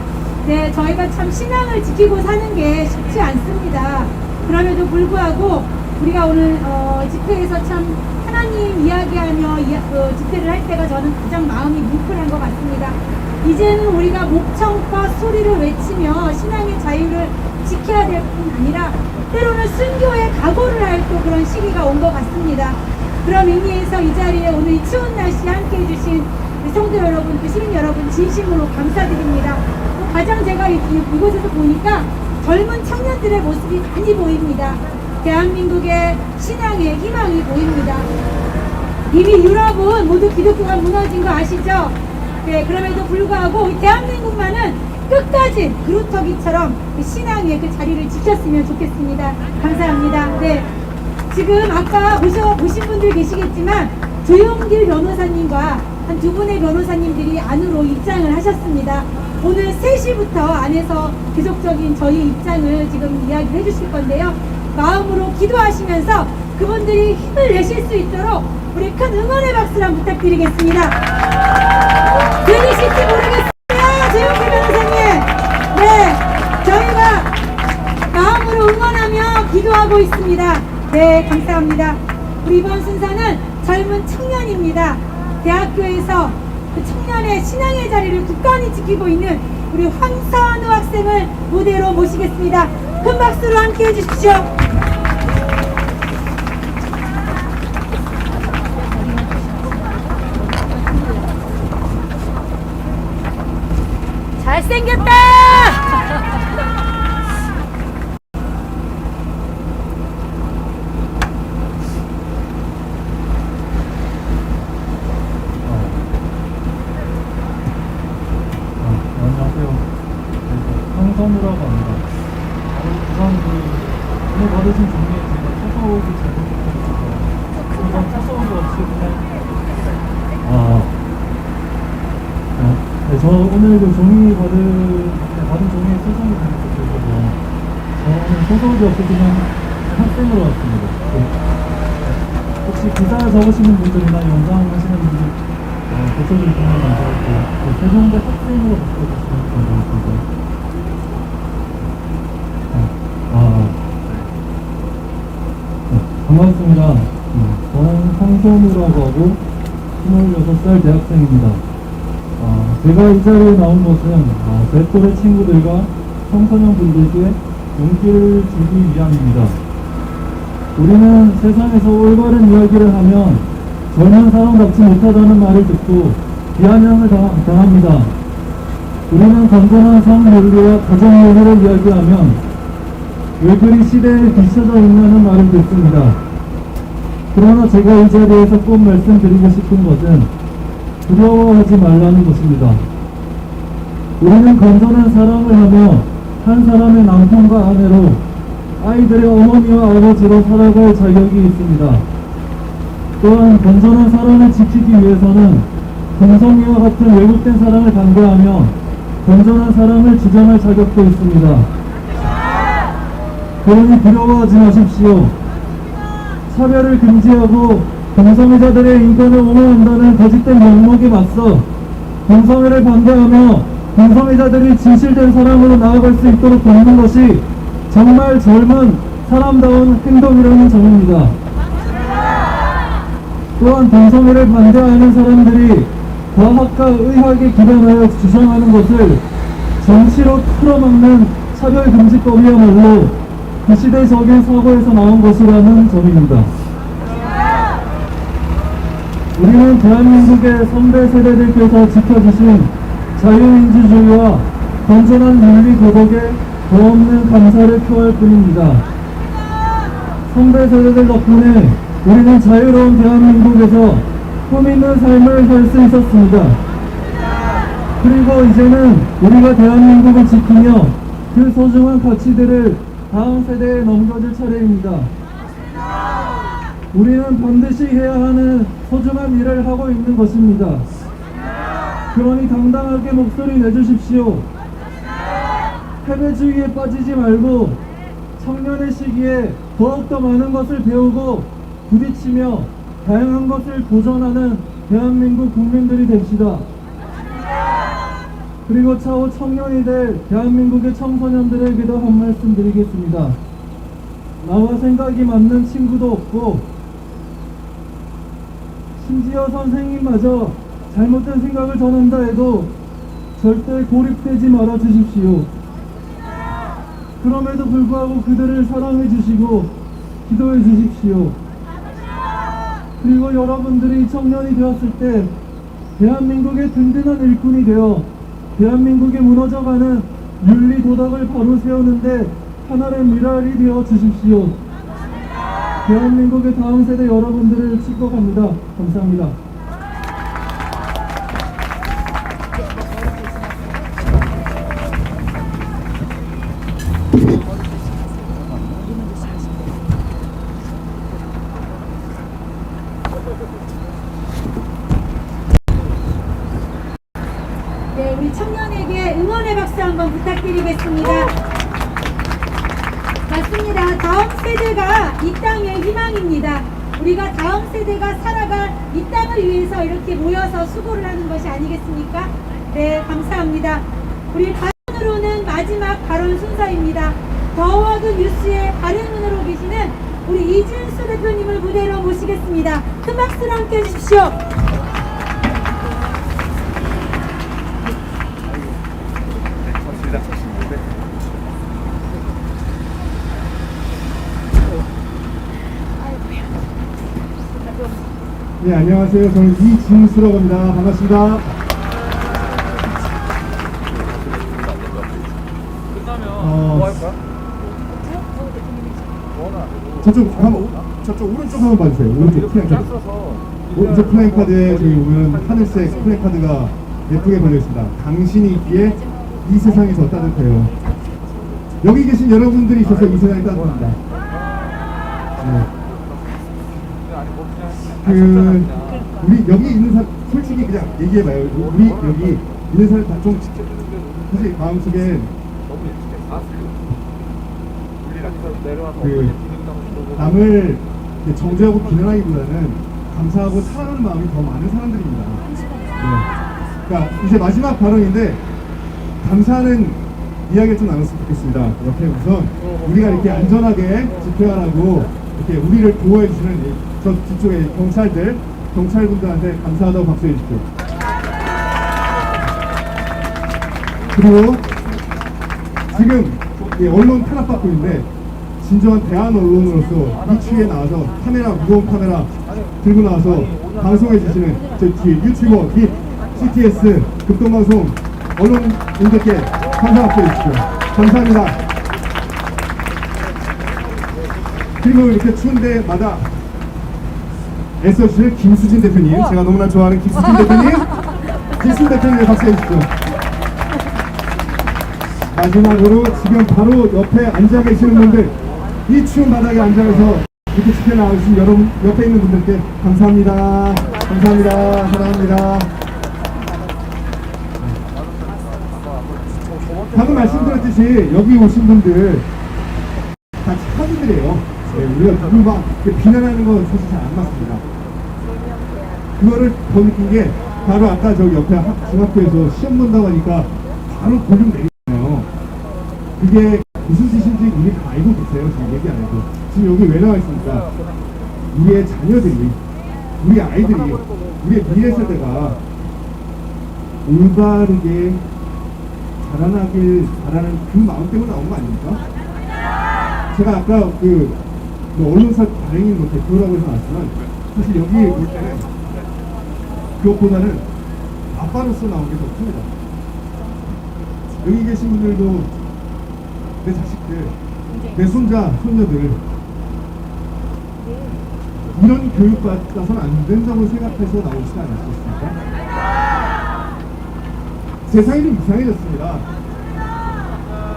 네, 저희가 참 신앙을 지키고 사는 게 쉽지 않습니다. 그럼에도 불구하고 우리가 오늘 집회에서 참 하나님 이야기하며 집회를 할 때가 저는 가장 마음이 뭉클한 것 같습니다. 이제는 우리가 목청과 소리를 외치며 신앙의 자유를 지켜야 될 뿐 아니라 때로는 순교의 각오를 할 또 그런 시기가 온 것 같습니다. 그런 의미에서 이 자리에 오늘 이 추운 날씨에 함께 해주신 우리 성도 여러분, 또 시민 여러분 진심으로 감사드립니다. 또 가장 제가 이곳에서 보니까 젊은 청년들의 모습이 많이 보입니다. 대한민국의 신앙의 희망이 보입니다. 이미 유럽은 모두 기독교가 무너진 거 아시죠? 네, 그럼에도 불구하고 우리 대한민국만은 끝까지 그루터기처럼 그 신앙의 그 자리를 지켰으면 좋겠습니다. 감사합니다. 네, 지금 아까 보신 분들 계시겠지만 조용길 변호사님과 한 두 분의 변호사님들이 안으로 입장을 하셨습니다. 오늘 3시부터 안에서 계속적인 저희 입장을 지금 이야기를 해주실 건데요. 마음으로 기도하시면서 그분들이 힘을 내실 수 있도록 우리 큰 응원의 박수를 한번 부탁드리겠습니다. 들리실지 모르겠어요, 조용길 변호사님. 네, 저희가 마음으로 응원하며 기도하고 있습니다. 네, 감사합니다. 우리 이번 순서는 젊은 청년입니다. 대학교에서 그 청년의 신앙의 자리를 굳건히 지키고 있는 우리 황선우 학생을 무대로 모시겠습니다. 큰 박수로 함께 해주십시오. 잘생겼다! 안녕하세요. 황선우라고 합니다. 부산 오늘 받으신 종이에 제가 초소옥이 잘못되어서 그냥 초소옥이 없이 그냥 네, 저 오늘 그 종이 받은 종이에 초소옥이 잘못되어서 저는 초소옥이 없이 그냥 학생으로 왔습니다. 네. 혹시 기사 적으시는 분들이나 영상 하시는 분들 고쳐줄 분은 안 적었고 세종대 학생으로 바꿔주시면 감사합니다. 반갑습니다. 저는 황선우라고 하고 26살 대학생입니다. 제가 이 자리에 나온 것은 제 또래 친구들과 청소년 분들께 용기를 주기 위함입니다. 우리는 세상에서 올바른 이야기를 하면 젊은 사람답지 못하다는 말을 듣고 비아냥을 당합니다. 우리는 건전한 성윤리와 가정윤리를 이야기하면 왜 그리 시대에 뒤처져 있냐는 말을 듣습니다. 그러나 제가 이 자리에서 꼭 말씀드리고 싶은 것은 두려워하지 말라는 것입니다. 우리는 건전한 사랑을 하며 한 사람의 남편과 아내로 아이들의 어머니와 아버지로 살아갈 자격이 있습니다. 또한 건전한 사랑을 지키기 위해서는 동성애와 같은 왜곡된 사랑을 반대하며 건전한 사랑을 주장할 자격도 있습니다. 그러니 두려워하지 마십시오. 차별을 금지하고 동성애자들의 인권을 옹호한다는 거짓된 명목에 맞서 동성애를 반대하며 동성애자들이 진실된 사랑으로 나아갈 수 있도록 돕는 것이 정말 젊은 사람다운 행동이라는 점입니다. 또한 동성애를 반대하는 사람들이 과학과 의학에 기반하여 주장하는 것을 정치로 틀어막는 차별금지법이야말로 그 시대적인 사고에서 나온 것이라는 점입니다. 우리는 대한민국의 선배 세대들께서 지켜주신 자유민주주의와 건전한 윤리 도덕에 더없는 감사를 표할 뿐입니다. 선배 세대들 덕분에 우리는 자유로운 대한민국에서 꿈있는 삶을 살 수 있었습니다. 그리고 이제는 우리가 대한민국을 지키며 그 소중한 가치들을 다음 세대에 넘겨줄 차례입니다. 우리는 반드시 해야 하는 소중한 일을 하고 있는 것입니다. 그러니 당당하게 목소리 내주십시오. 패배주의에 빠지지 말고 청년의 시기에 더욱더 많은 것을 배우고 부딪히며 다양한 것을 도전하는 대한민국 국민들이 됩시다. 그리고 차후 청년이 될 대한민국의 청소년들에게도 한 말씀 드리겠습니다. 나와 생각이 맞는 친구도 없고 심지어 선생님마저 잘못된 생각을 전한다 해도 절대 고립되지 말아 주십시오. 그럼에도 불구하고 그들을 사랑해 주시고 기도해 주십시오. 그리고 여러분들이 청년이 되었을 때 대한민국의 든든한 일꾼이 되어 대한민국이 무너져가는 윤리 도덕을 바로 세우는데 하나의 미랄이 되어 주십시오. 대한민국의 다음 세대 여러분들을 축복합니다. 감사합니다. 네, 우리 청년에게 응원의 박수 한번 부탁드리겠습니다. 맞습니다. 다음 세대가 이 땅의 희망입니다. 우리가 다음 세대가 살아갈 이 땅을 위해서 이렇게 모여서 수고를 하는 것이 아니겠습니까? 네, 감사합니다. 우리 발언으로는 마지막 발언 순서입니다. 더워드 뉴스의 발언으로 계시는 우리 이진수 대표님을 무대로 모시겠습니다. 큰 박수로 함께 해주십시오. 네, 안녕하세요. 저는 이진수라고 합니다. 반갑습니다. 저쪽 오른쪽 한번 봐주세요. 오른쪽 플랜카드. 오른쪽 플랜카드에 저기 보면 하늘색 플랜카드가 예쁘게 걸려있습니다. 당신이 있기에 이 세상이 더 따뜻해요. 여기 계신 여러분들이 있어서 이 세상이 따뜻합니다. 네. 우리 여기 있는 사람 솔직히 그냥 얘기해봐요. 우리 여기 있는 사람 다 좀 사실 마음속에 남을 정죄하고 비난하기보다는 감사하고 사랑하는 마음이 더 많은 사람들입니다. 네. 그러니까 이제 마지막 발언인데 감사하는 이야기를 좀 나눴으면 좋겠습니다. 옆에 우선 우리가 이렇게 안전하게 집회하라고 이렇게 우리를 보호해 주시는 저 뒤쪽에 경찰분들한테 감사하다고 박수해 주십시오. 그리고 지금 언론 탄압받고 있는데 진정한 대한 언론으로서 이 추위에 나와서 무거운 카메라 들고 나와서 방송해 주시는 저 뒤에 유튜버 및 CTS 극동방송 언론인들께 감사 박수 해주십시오. 감사합니다. 그리고 이렇게 추운 데마다 애써주실 김수진 대표님, 제가 너무나 좋아하는 김수진 대표님 박수해 주십시오. 마지막으로 지금 바로 옆에 앉아 계시는 분들, 이 추운 바닥에 앉아서 이렇게 집회 나와주신 여러분, 옆에 있는 분들께 감사합니다. 감사합니다. 사랑합니다. 방금 말씀드렸듯이 여기 오신 분들 다 착한 분들이에요. 네, 우리가 누구 막 비난하는 건 사실 잘 안 맞습니다. 그거를 더 느낀 게 바로 아까 저기 옆에 중학교에서 시험 본다고 하니까 바로 볼륨 내리잖아요. 그게 무슨 뜻인지 우리 다 알고 계세요. 지금 얘기 안 해도. 지금 여기 왜 나와 있습니까? 우리의 자녀들이, 우리 아이들이, 우리의 미래 세대가 올바르게 자라나길 바라는 그 마음 때문에 나온 거 아닙니까? 제가 아까 언론사 발행인 대표라고 해서 나왔지만 사실 여기 올 때는 그것보다는 아빠로서 나온 게 더 큽니다. 여기 계신 분들도 내 자식들, 내 손자, 손녀들 이런 교육 받아서는 안 된다고 생각해서 나오지 않았습니까? 세상이 좀 이상해졌습니다.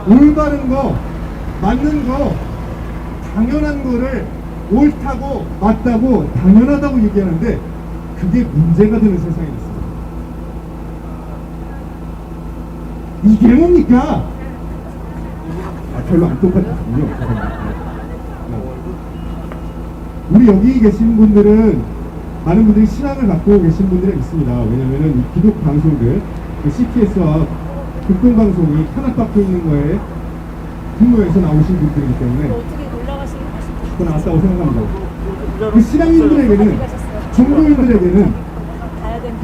올바른 거, 맞는 거, 당연한 거를 옳다고, 맞다고, 당연하다고 얘기하는데 그게 문제가 되는 세상이 됐습니다. 이게 뭡니까? 별로 안 똑같거든요. 우리 여기 계신 분들은 많은 분들이 신앙을 갖고 계신 분들이 있습니다. 왜냐면은 이 기독 방송들, CTS와 극동방송이 탄압받고 있는 거에 근무해서 나오신 분들이기 때문에 어떻게 올라가시는 거죠? 그거 나왔다고 생각합니다. 그 신앙인들에게는, 종교인들에게는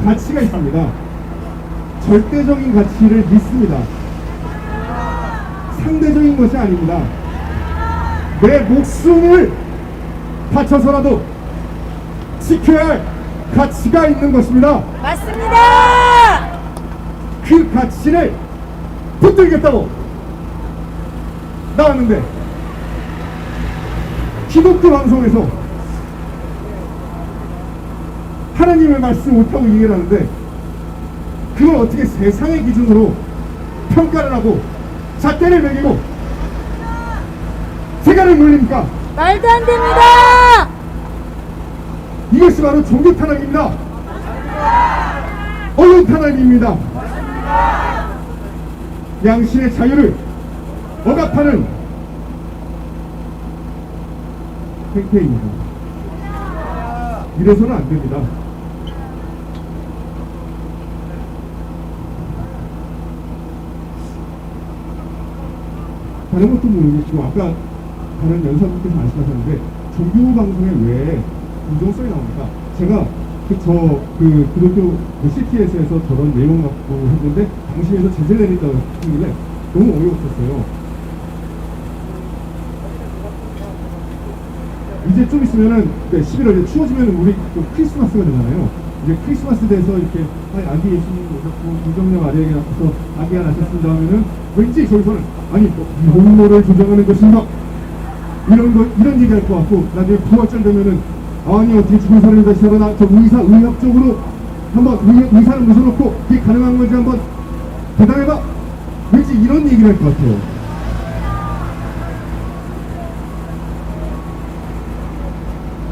가치가 있습니다. 절대적인 가치를 믿습니다. 상대적인 것이 아닙니다. 내 목숨을 바쳐서라도 지켜야 할 가치가 있는 것입니다. 맞습니다. 그 가치를 붙들겠다고 나왔는데 기독교 방송에서 하나님의 말씀 못하고 얘기를 하는데 그걸 어떻게 세상의 기준으로 평가를 하고 잣대를 매기고 세간을 놀립니까? 말도 안 됩니다. 이것이 바로 종교 탄압입니다. 언론 탄압입니다. 양심의 자유를 억압하는 행태입니다. 이래서는 안 됩니다. 다른 것도 모르겠지만 아까 다른 연사분께서 말씀하셨는데 종교 방송에 왜 부정성이 나옵니까? 제가 기독교 CTS에서 저런 내용 갖고 했는데 당시에서 제재를 내린다고 했길래 너무 어이없었어요. 이제 좀 있으면은 11월에 추워지면은 우리 또 크리스마스가 되잖아요. 이제 크리스마스 돼서 이렇게 아기 예수님 오셨고 유정녀 마리아에게 나서서 아기가 나셨습니다 하면은 왠지 저기서는 용모를 조정하는 것인가 이런 얘기할 것 같고 나중에 9월쯤 되면은 아니 어떻게 죽은 사람이 다시 살아나 저 의학적으로 한번 의사를 모셔놓고 이게 가능한 건지 한번 대답해봐 왠지 이런 얘기를 할 것 같아요.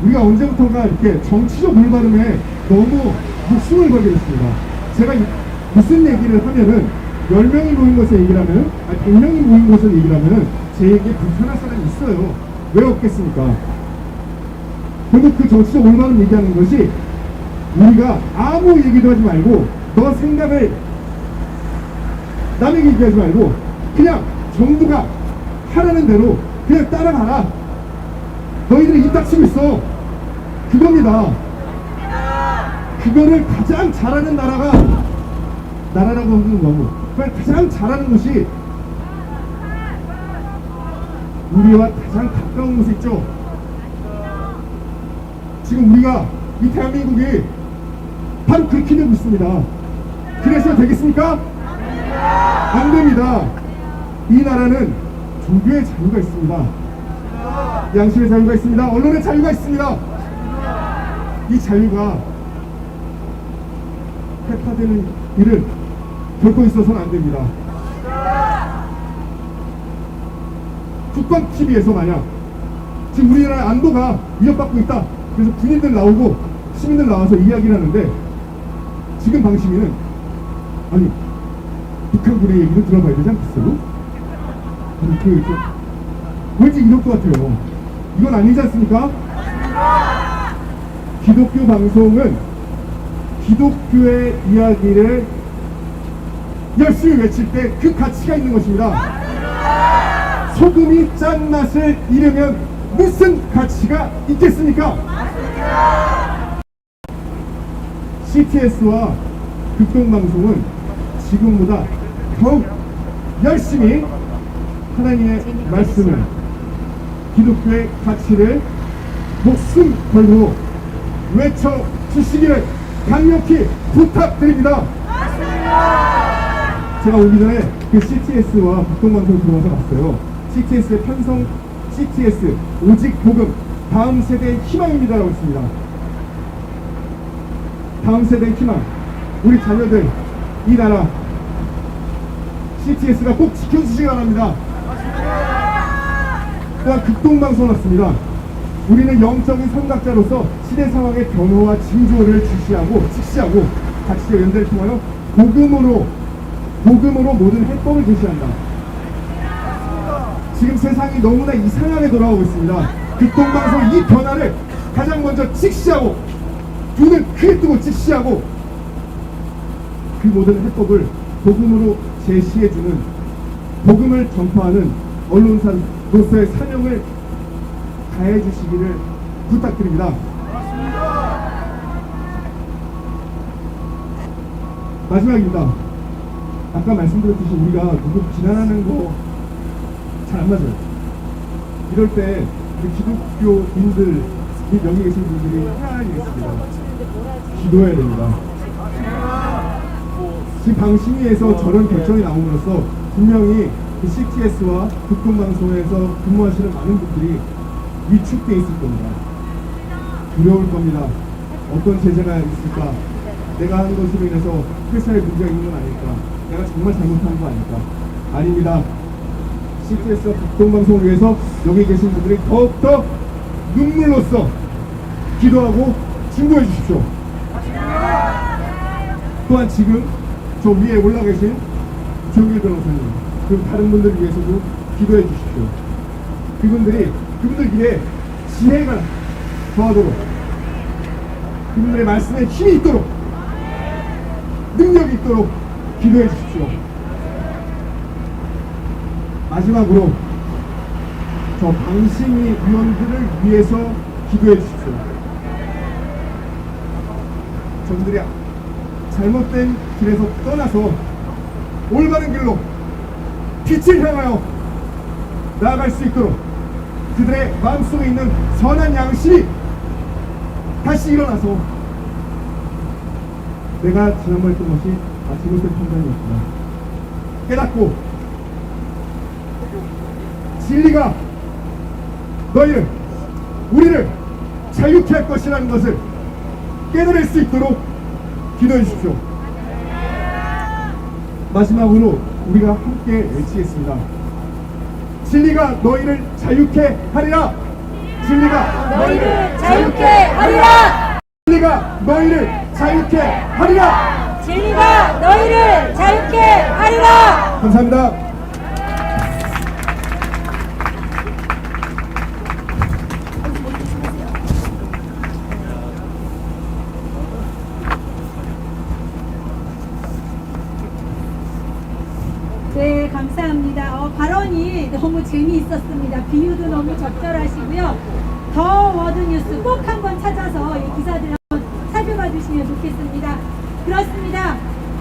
우리가 언제부턴가 이렇게 정치적 올바름에 너무 목숨을 걸게 됐습니다. 제가 무슨 얘기를 하면은 10명이 모인 것에 얘기를 하면 100명이 모인 것을 얘기를 하면은 제 얘기에 불편할 사람이 있어요. 왜 없겠습니까? 결국 그 정치적 올바름 얘기하는 것이 우리가 아무 얘기도 하지 말고 너 생각을 남에게 얘기하지 말고 그냥 정부가 하라는 대로 그냥 따라가라. 너희들이 입 닥치고 있어. 그겁니다. 그거를 가장 잘하는 나라라고 하는 거고 가장 잘하는 것이 우리와 가장 가까운 곳에 있죠. 지금 우리가 이 대한민국이 바로 그렇게 되고 있습니다. 그래서 되겠습니까? 안 됩니다. 이 나라는 종교의 자유가 있습니다. 양심의 자유가 있습니다. 언론의 자유가 있습니다. 이 자유가 폐파되는 일은 결코 있어서는 안 됩니다. 국방TV에서 만약 지금 우리나라 안보가 위협받고 있다. 그래서 군인들 나오고 시민들 나와서 이야기를 하는데 지금 방심위는 아니 북한군의 얘기를 들어봐야 되지 않겠어요? 아니 왠지 이럴 것 같아요. 이건 아니지 않습니까? 기독교 방송은 기독교의 이야기를 열심히 외칠 때 그 가치가 있는 것입니다. 소금이 짠 맛을 잃으면 무슨 가치가 있겠습니까? CTS와 극동방송은 지금보다 더욱 열심히 하나님의 말씀을, 기독교의 가치를 목숨 걸고 외쳐 주시기를 강력히 부탁드립니다. 제가 오기 전에 그 CTS와 극동방송을 들어와서 봤어요. CTS의 편성, CTS 오직 복음 다음 세대의 희망입니다라고 했습니다. 다음 세대의 희망, 우리 자녀들, 이 나라 CTS가 꼭 지켜주시기 바랍니다. 또한 극동방송 왔습니다. 우리는 영적인 선각자로서 시대 상황의 변화와 징조를 직시하고 가치와 연대를 통하여 복음으로 모든 해법을 제시한다. 지금 세상이 너무나 이상하게 돌아오고 있습니다. 극동방송 이 변화를 가장 먼저 직시하고, 눈을 크게 뜨고 직시하고, 그 모든 해법을 복음으로 제시해주는, 복음을 전파하는 언론사로서의 사명을 다해주시기를 부탁드립니다. 마지막입니다. 아까 말씀드렸듯이 우리가 누구 비난하는 거 잘 안 맞아요. 이럴 때 우리 기독교인들, 여기 계신 분들이 해야 할 일이 있습니다. 기도해야 됩니다. 지금 방심위에서 저런 결정이 나옴으로써 분명히 그 CTS와 극동방송에서 근무하시는 많은 분들이 위축돼 있을 겁니다. 두려울 겁니다. 어떤 제재가 있을까? 내가 한 것으로 인해서 회사에 문제가 있는 건 아닐까? 내가 정말 잘못한 거 아닐까? 아닙니다. CTS와 극동방송을 위해서 여기 계신 분들이 더욱더 눈물로써 기도하고 중보해 주십시오. 또한 지금 저 위에 올라 계신 조용길 변호사님, 그리고 다른 분들을 위해서도 기도해 주십시오. 그분들 길에 지혜가 더하도록, 그분들의 말씀에 힘이 있도록, 능력이 있도록 기도해 주십시오. 마지막으로 저 방심위 위원들을 위해서 기도해 주십시오. 저분들이 잘못된 길에서 떠나서 올바른 길로 빛을 향하여 나아갈 수 있도록 그들의 마음속에 있는 선한 양심이 다시 일어나서 내가 지난번에 했던 것이 잘못된 판단이었구나 깨닫고 진리가 우리를 자유케 할 것이라는 것을 깨달을 수 있도록 기도해 주십시오. 마지막으로 우리가 함께 외치겠습니다. 진리가 너희를 자유케 하리라. 진리가 너희를 자유케 하리라. 진리가 너희를 자유케 하리라. 진리가 너희를 자유케 하리라. 감사합니다. 네, 감사합니다. 발언이 너무 재미있었습니다. 비유도 너무 적절하시고요. 더 워드뉴스 꼭 한번 찾아서 이 기사들 한번 살펴봐 주시면 좋겠습니다. 그렇습니다.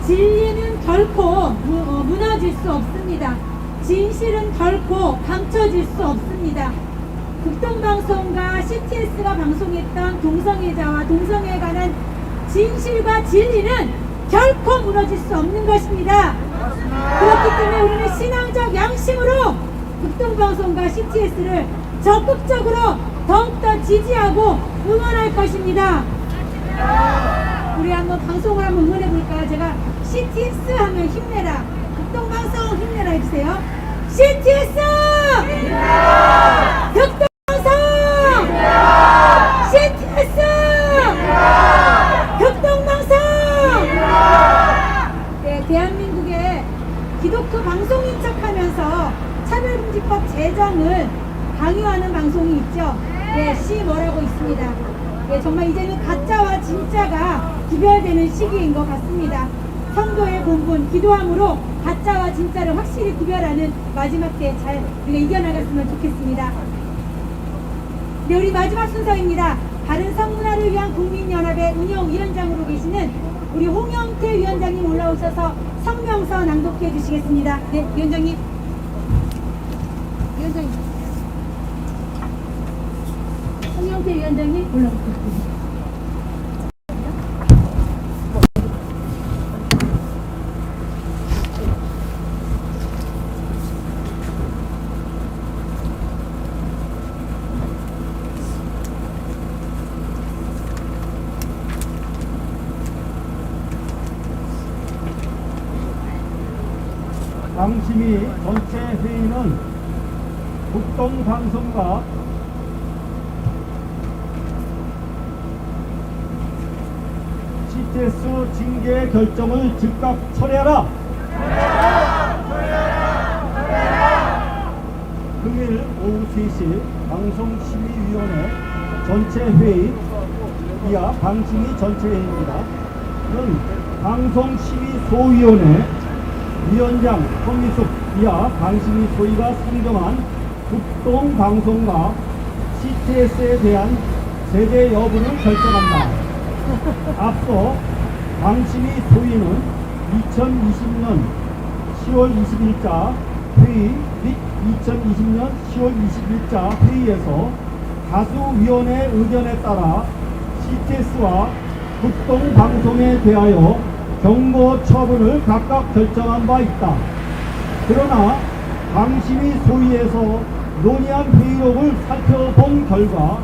진리는 결코 무너질 수 없습니다. 진실은 결코 감춰질 수 없습니다. 극동방송과 CTS가 방송했던 동성애자와 동성애에 관한 진실과 진리는 결코 무너질 수 없는 것입니다. 그렇기 때문에 우리는 신앙적 양심으로 극동방송과 CTS를 적극적으로 더욱더 지지하고 응원할 것입니다. 우리 한번 방송을 한번 응원해 볼까요? 제가 CTS 하면 힘내라, 극동방송 힘내라 해주세요. CTS! 극동방송! CTS! 극동방송! 네, 대한민국의 있습니다. 예, 정말 이제는 가짜와 진짜가 구별되는 시기인 것 같습니다. 성도의 본분, 기도함으로 가짜와 진짜를 확실히 구별하는 마지막 때 잘 우리가 이겨나갔으면 좋겠습니다. 네, 우리 마지막 순서입니다. 바른 성문화를 위한 국민연합의 운영위원장으로 계시는 우리 홍영태 위원장님 올라오셔서 성명서 낭독해 주시겠습니다. 네, 위원장님. 홍영태 위원장님 올라오십니다. 방심위 전체 회의는 국동방송과 CTS 징계 결정을 즉각 철회하라. 금일 오후 3시 방송심의위원회 전체 회의 이하 방심위 전체 회의입니다. 는 방송심의소위원회 위원장 손미숙 이하 방심위 소위가 상정한 국동방송과 CTS에 대한 제재 여부를 결정한다. 앞서 방심위 소위는 2020년 10월 20일자 회의 및 2020년 10월 20일자 회의에서 다수위원의 의견에 따라 CTS와 국동방송에 대하여 경고 처분을 각각 결정한 바 있다. 그러나 방심위 소위에서 논의한 회의록을 살펴본 결과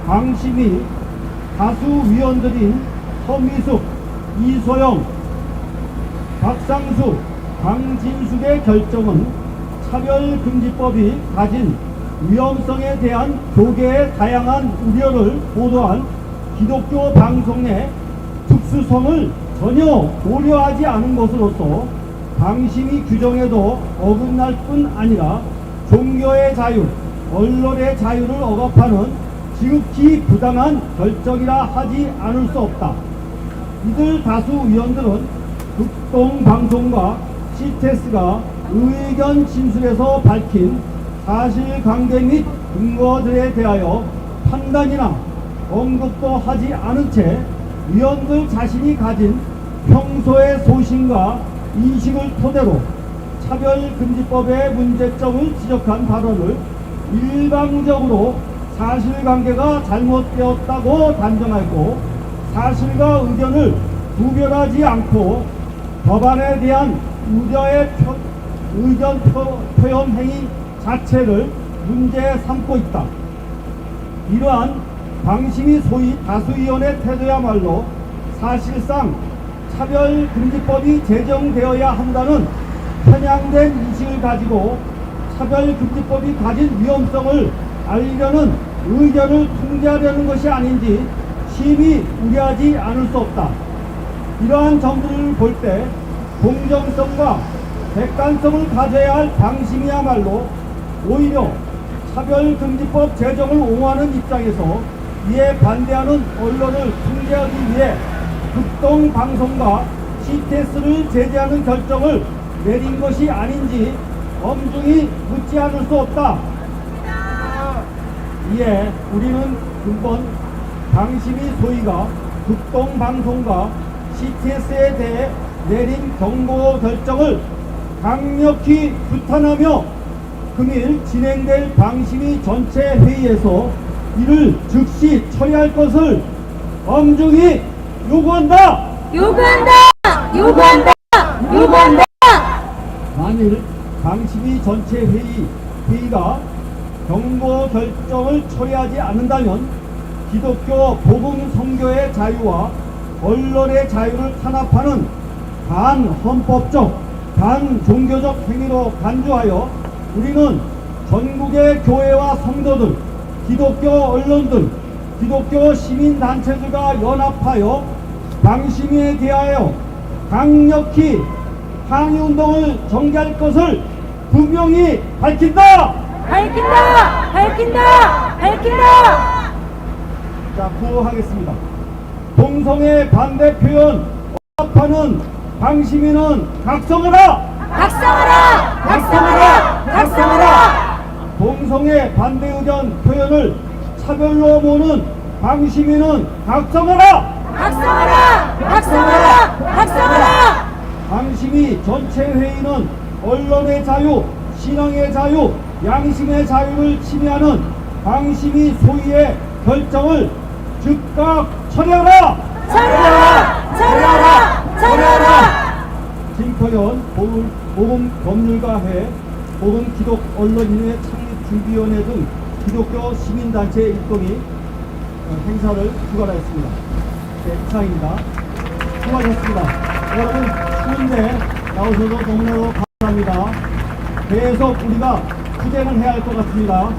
방심위 다수 위원들인 서미숙, 이소영, 박상수, 강진숙의 결정은 차별금지법이 가진 위험성에 대한 교계의 다양한 우려를 보도한 기독교 방송의 특수성을 전혀 고려하지 않은 것으로서 방심위 규정에도 어긋날 뿐 아니라 종교의 자유, 언론의 자유를 억압하는 지극히 부당한 결정이라 하지 않을 수 없다. 이들 다수 위원들은 국동방송과 CTS가 의견 진술에서 밝힌 사실관계 및 근거들에 대하여 판단이나 언급도 하지 않은 채 위원들 자신이 가진 평소의 소신과 인식을 토대로 차별금지법의 문제점을 지적한 발언을 일방적으로 사실관계가 잘못되었다고 단정하고 사실과 의견을 구별하지 않고 법안에 대한 우려의 의견 표현 행위 자체를 문제 삼고 있다. 이러한 방심위 소위 다수위원의 태도야말로 사실상 차별금지법이 제정되어야 한다는 편향된 인식을 가지고 차별금지법이 가진 위험성을 알리려는 의견을 통제하려는 것이 아닌지 심히 우려하지 않을 수 없다. 이러한 점들을 볼 때 공정성과 객관성을 가져야 할 방심이야말로 오히려 차별금지법 제정을 옹호하는 입장에서 이에 반대하는 언론을 통제하기 위해 국동방송과 CTS를 제재하는 결정을 내린 것이 아닌지 엄중히 묻지 않을 수 없다. 이에 우리는 근본 방심위 소위가 국동방송과 CTS에 대해 내린 경고 결정을 강력히 규탄하며 금일 진행될 방심위 전체 회의에서 이를 즉시 처리할 것을 엄중히 요구한다. 요구한다. 만일 방심위 전체 회의가 경고 결정을 처리하지 않는다면 기독교 복음 선교의 자유와 언론의 자유를 탄압하는 반헌법적, 반종교적 행위로 간주하여 우리는 전국의 교회와 성도들, 기독교 언론들, 기독교 시민단체들과 연합하여 방심위에 대하여 강력히 항의운동을 전개할 것을 분명히 밝힌다. 자, 구호하겠습니다. 동성애 반대 표현 억압하는 방시민은 각성하라! 각성하라! 각성하라! 각성하라! 동성애 반대 의견 표현을 차별로 모는 방시민은 각성하라! 각성하라! 각성하라! 각성하라! 방심위 전체 회의는 언론의 자유, 신앙의 자유, 양심의 자유를 침해하는 방심위 소위의 결정을 즉각 처리하라! 처리하라! 처리하라! 처리하라! 김태현 보건법률가회 보건기독언론인회 창립준비위원회 등 기독교 시민단체 일동이 행사를 주관하였습니다. 네, 이상입니다. 수고하셨습니다. 여러분 추운데 나오셔서 너무너무 감사합니다. 계속 우리가 투쟁을 해야 할 것 같습니다.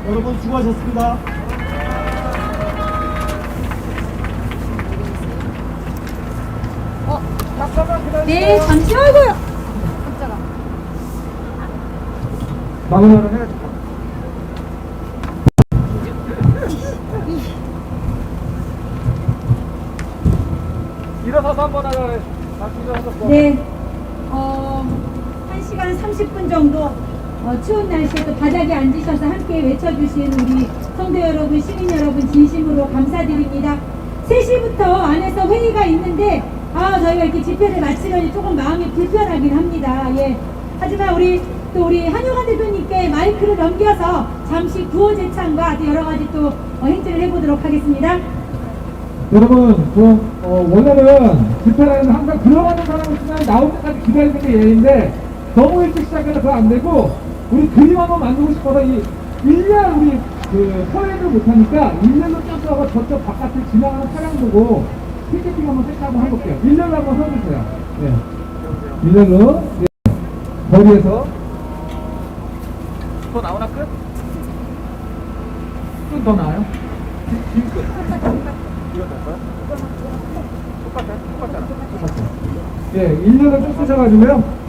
여러분 수고하셨습니다. 네, 잠시만요. 마무리를 해야죠. 일어서서 한번 하자. 네, 1시간 30분 정도 추운 날씨에 또 바닥에 앉으셔서 함께 외쳐주신 우리 성도 여러분, 시민 여러분 진심으로 감사드립니다. 3시부터 안에서 회의가 있는데 저희가 이렇게 집회를 마치려니 조금 마음이 불편하긴 합니다. 예. 하지만 우리 한용환 대표님께 마이크를 넘겨서 잠시 구호 제창과 여러 가지 또 행진을 해보도록 하겠습니다. 여러분, 원래는 집회라는 항상 들어가는 사람을 지나면 나올 때까지 기다리는 게 예인데 너무 일찍 시작해서 그거 안 되고 우리 그림 한번 만들고 싶어서 일렬 우리 서해를 못하니까 일렬로 쫓아가고 저쪽 바깥을 지나가는 차량 보고 피켓팅 한번 세팅하고 해볼게요. 일렬로 한번 서주세요. 네. 일렬로. 네. 거리에서. 더 나오나 끝? 끝 더 나와요? 긴 끝. 이거 될까요? 똑같잖아. 예, 일렬로 쭉 쓰셔가지고요.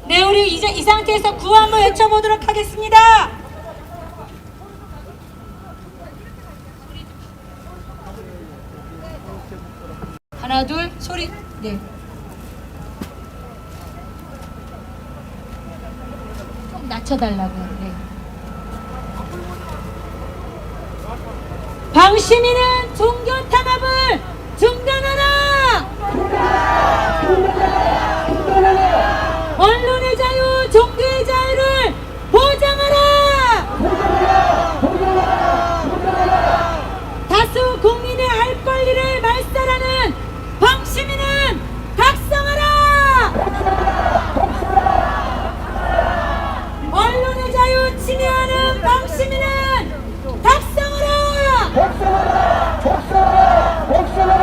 네, 우리 이제 이 상태에서 구호 한번 외쳐보도록 하겠습니다. 하나, 둘, 소리. 네. 좀 낮춰달라고요. 네. 방시민은 종교 탄압을 중단하라! 언론의 자유, 종교의 자유를 보장하라! 다수 국민의 알 권리를 말살하는 방시민은 각성하라! 언론의 자유 침해하는 방시민은 각성하라! 복수하라!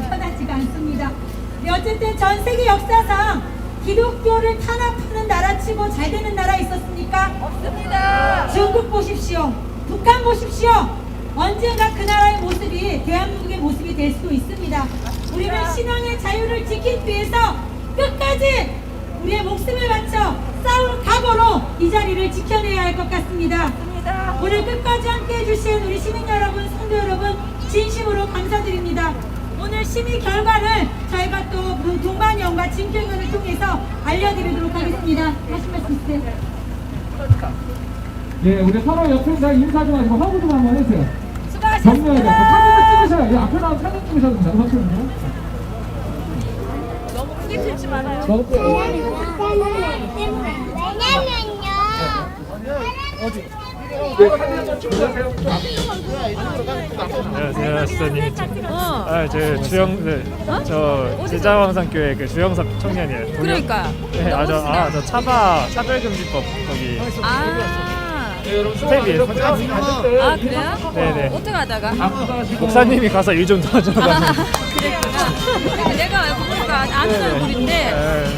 편하지가 않습니다. 네, 어쨌든 전 세계 역사상 기독교를 탄압하는 나라치고 잘 되는 나라 있었습니까? 없습니다. 중국 보십시오. 북한 보십시오. 언젠가 그 나라의 모습이 대한민국의 모습이 될 수도 있습니다. 우리는 신앙의 자유를 지키기 위해서 끝까지 우리의 목숨을 바쳐 싸울 각오로 이 자리를 지켜내야 할 것 같습니다. 오늘 끝까지 함께 해주신 우리 시민 여러분, 성도 여러분 진심으로 감사드립니다. 오늘 심의 결과를 저희가 또 동반영과 진평원을 통해서 알려드리도록 하겠습니다. 하신 말씀 있으세요? 예, 우리 서로 옆에 다 인사 좀 하시고 화보 좀 한번 해주세요. 정면에 수고하셨습니다. 사진을 찍으셔야 돼요. 앞에 나와서 사진 찍으셔도 됩니다. 잠시만요. 너무 크게 틀지 말아요. 안녕하세요, 시사님. 저 제자왕산교회 그 주영섭 청년이에요. 그러니까. 네, 저 차별금지법 거기 스텝이에요. 아 그래요? 네네. 어떻게 하다가? 목사님이 가서 일 좀 도와줘가지고. 그랬구나. 내가 알고 보니까 아는 얼굴인데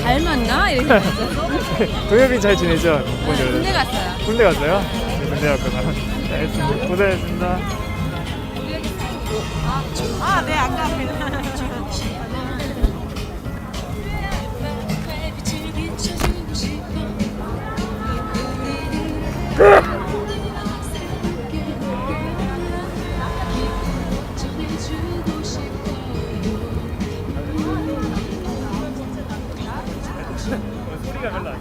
닮았나? 이렇게 했어. 동엽이 잘 지내죠? 군대 갔어요. 군대 갔어요? 네, 군대 갔구나. 네, 알겠습니다. 고생했습니다. 네, 아까 소리가 별로 안 나.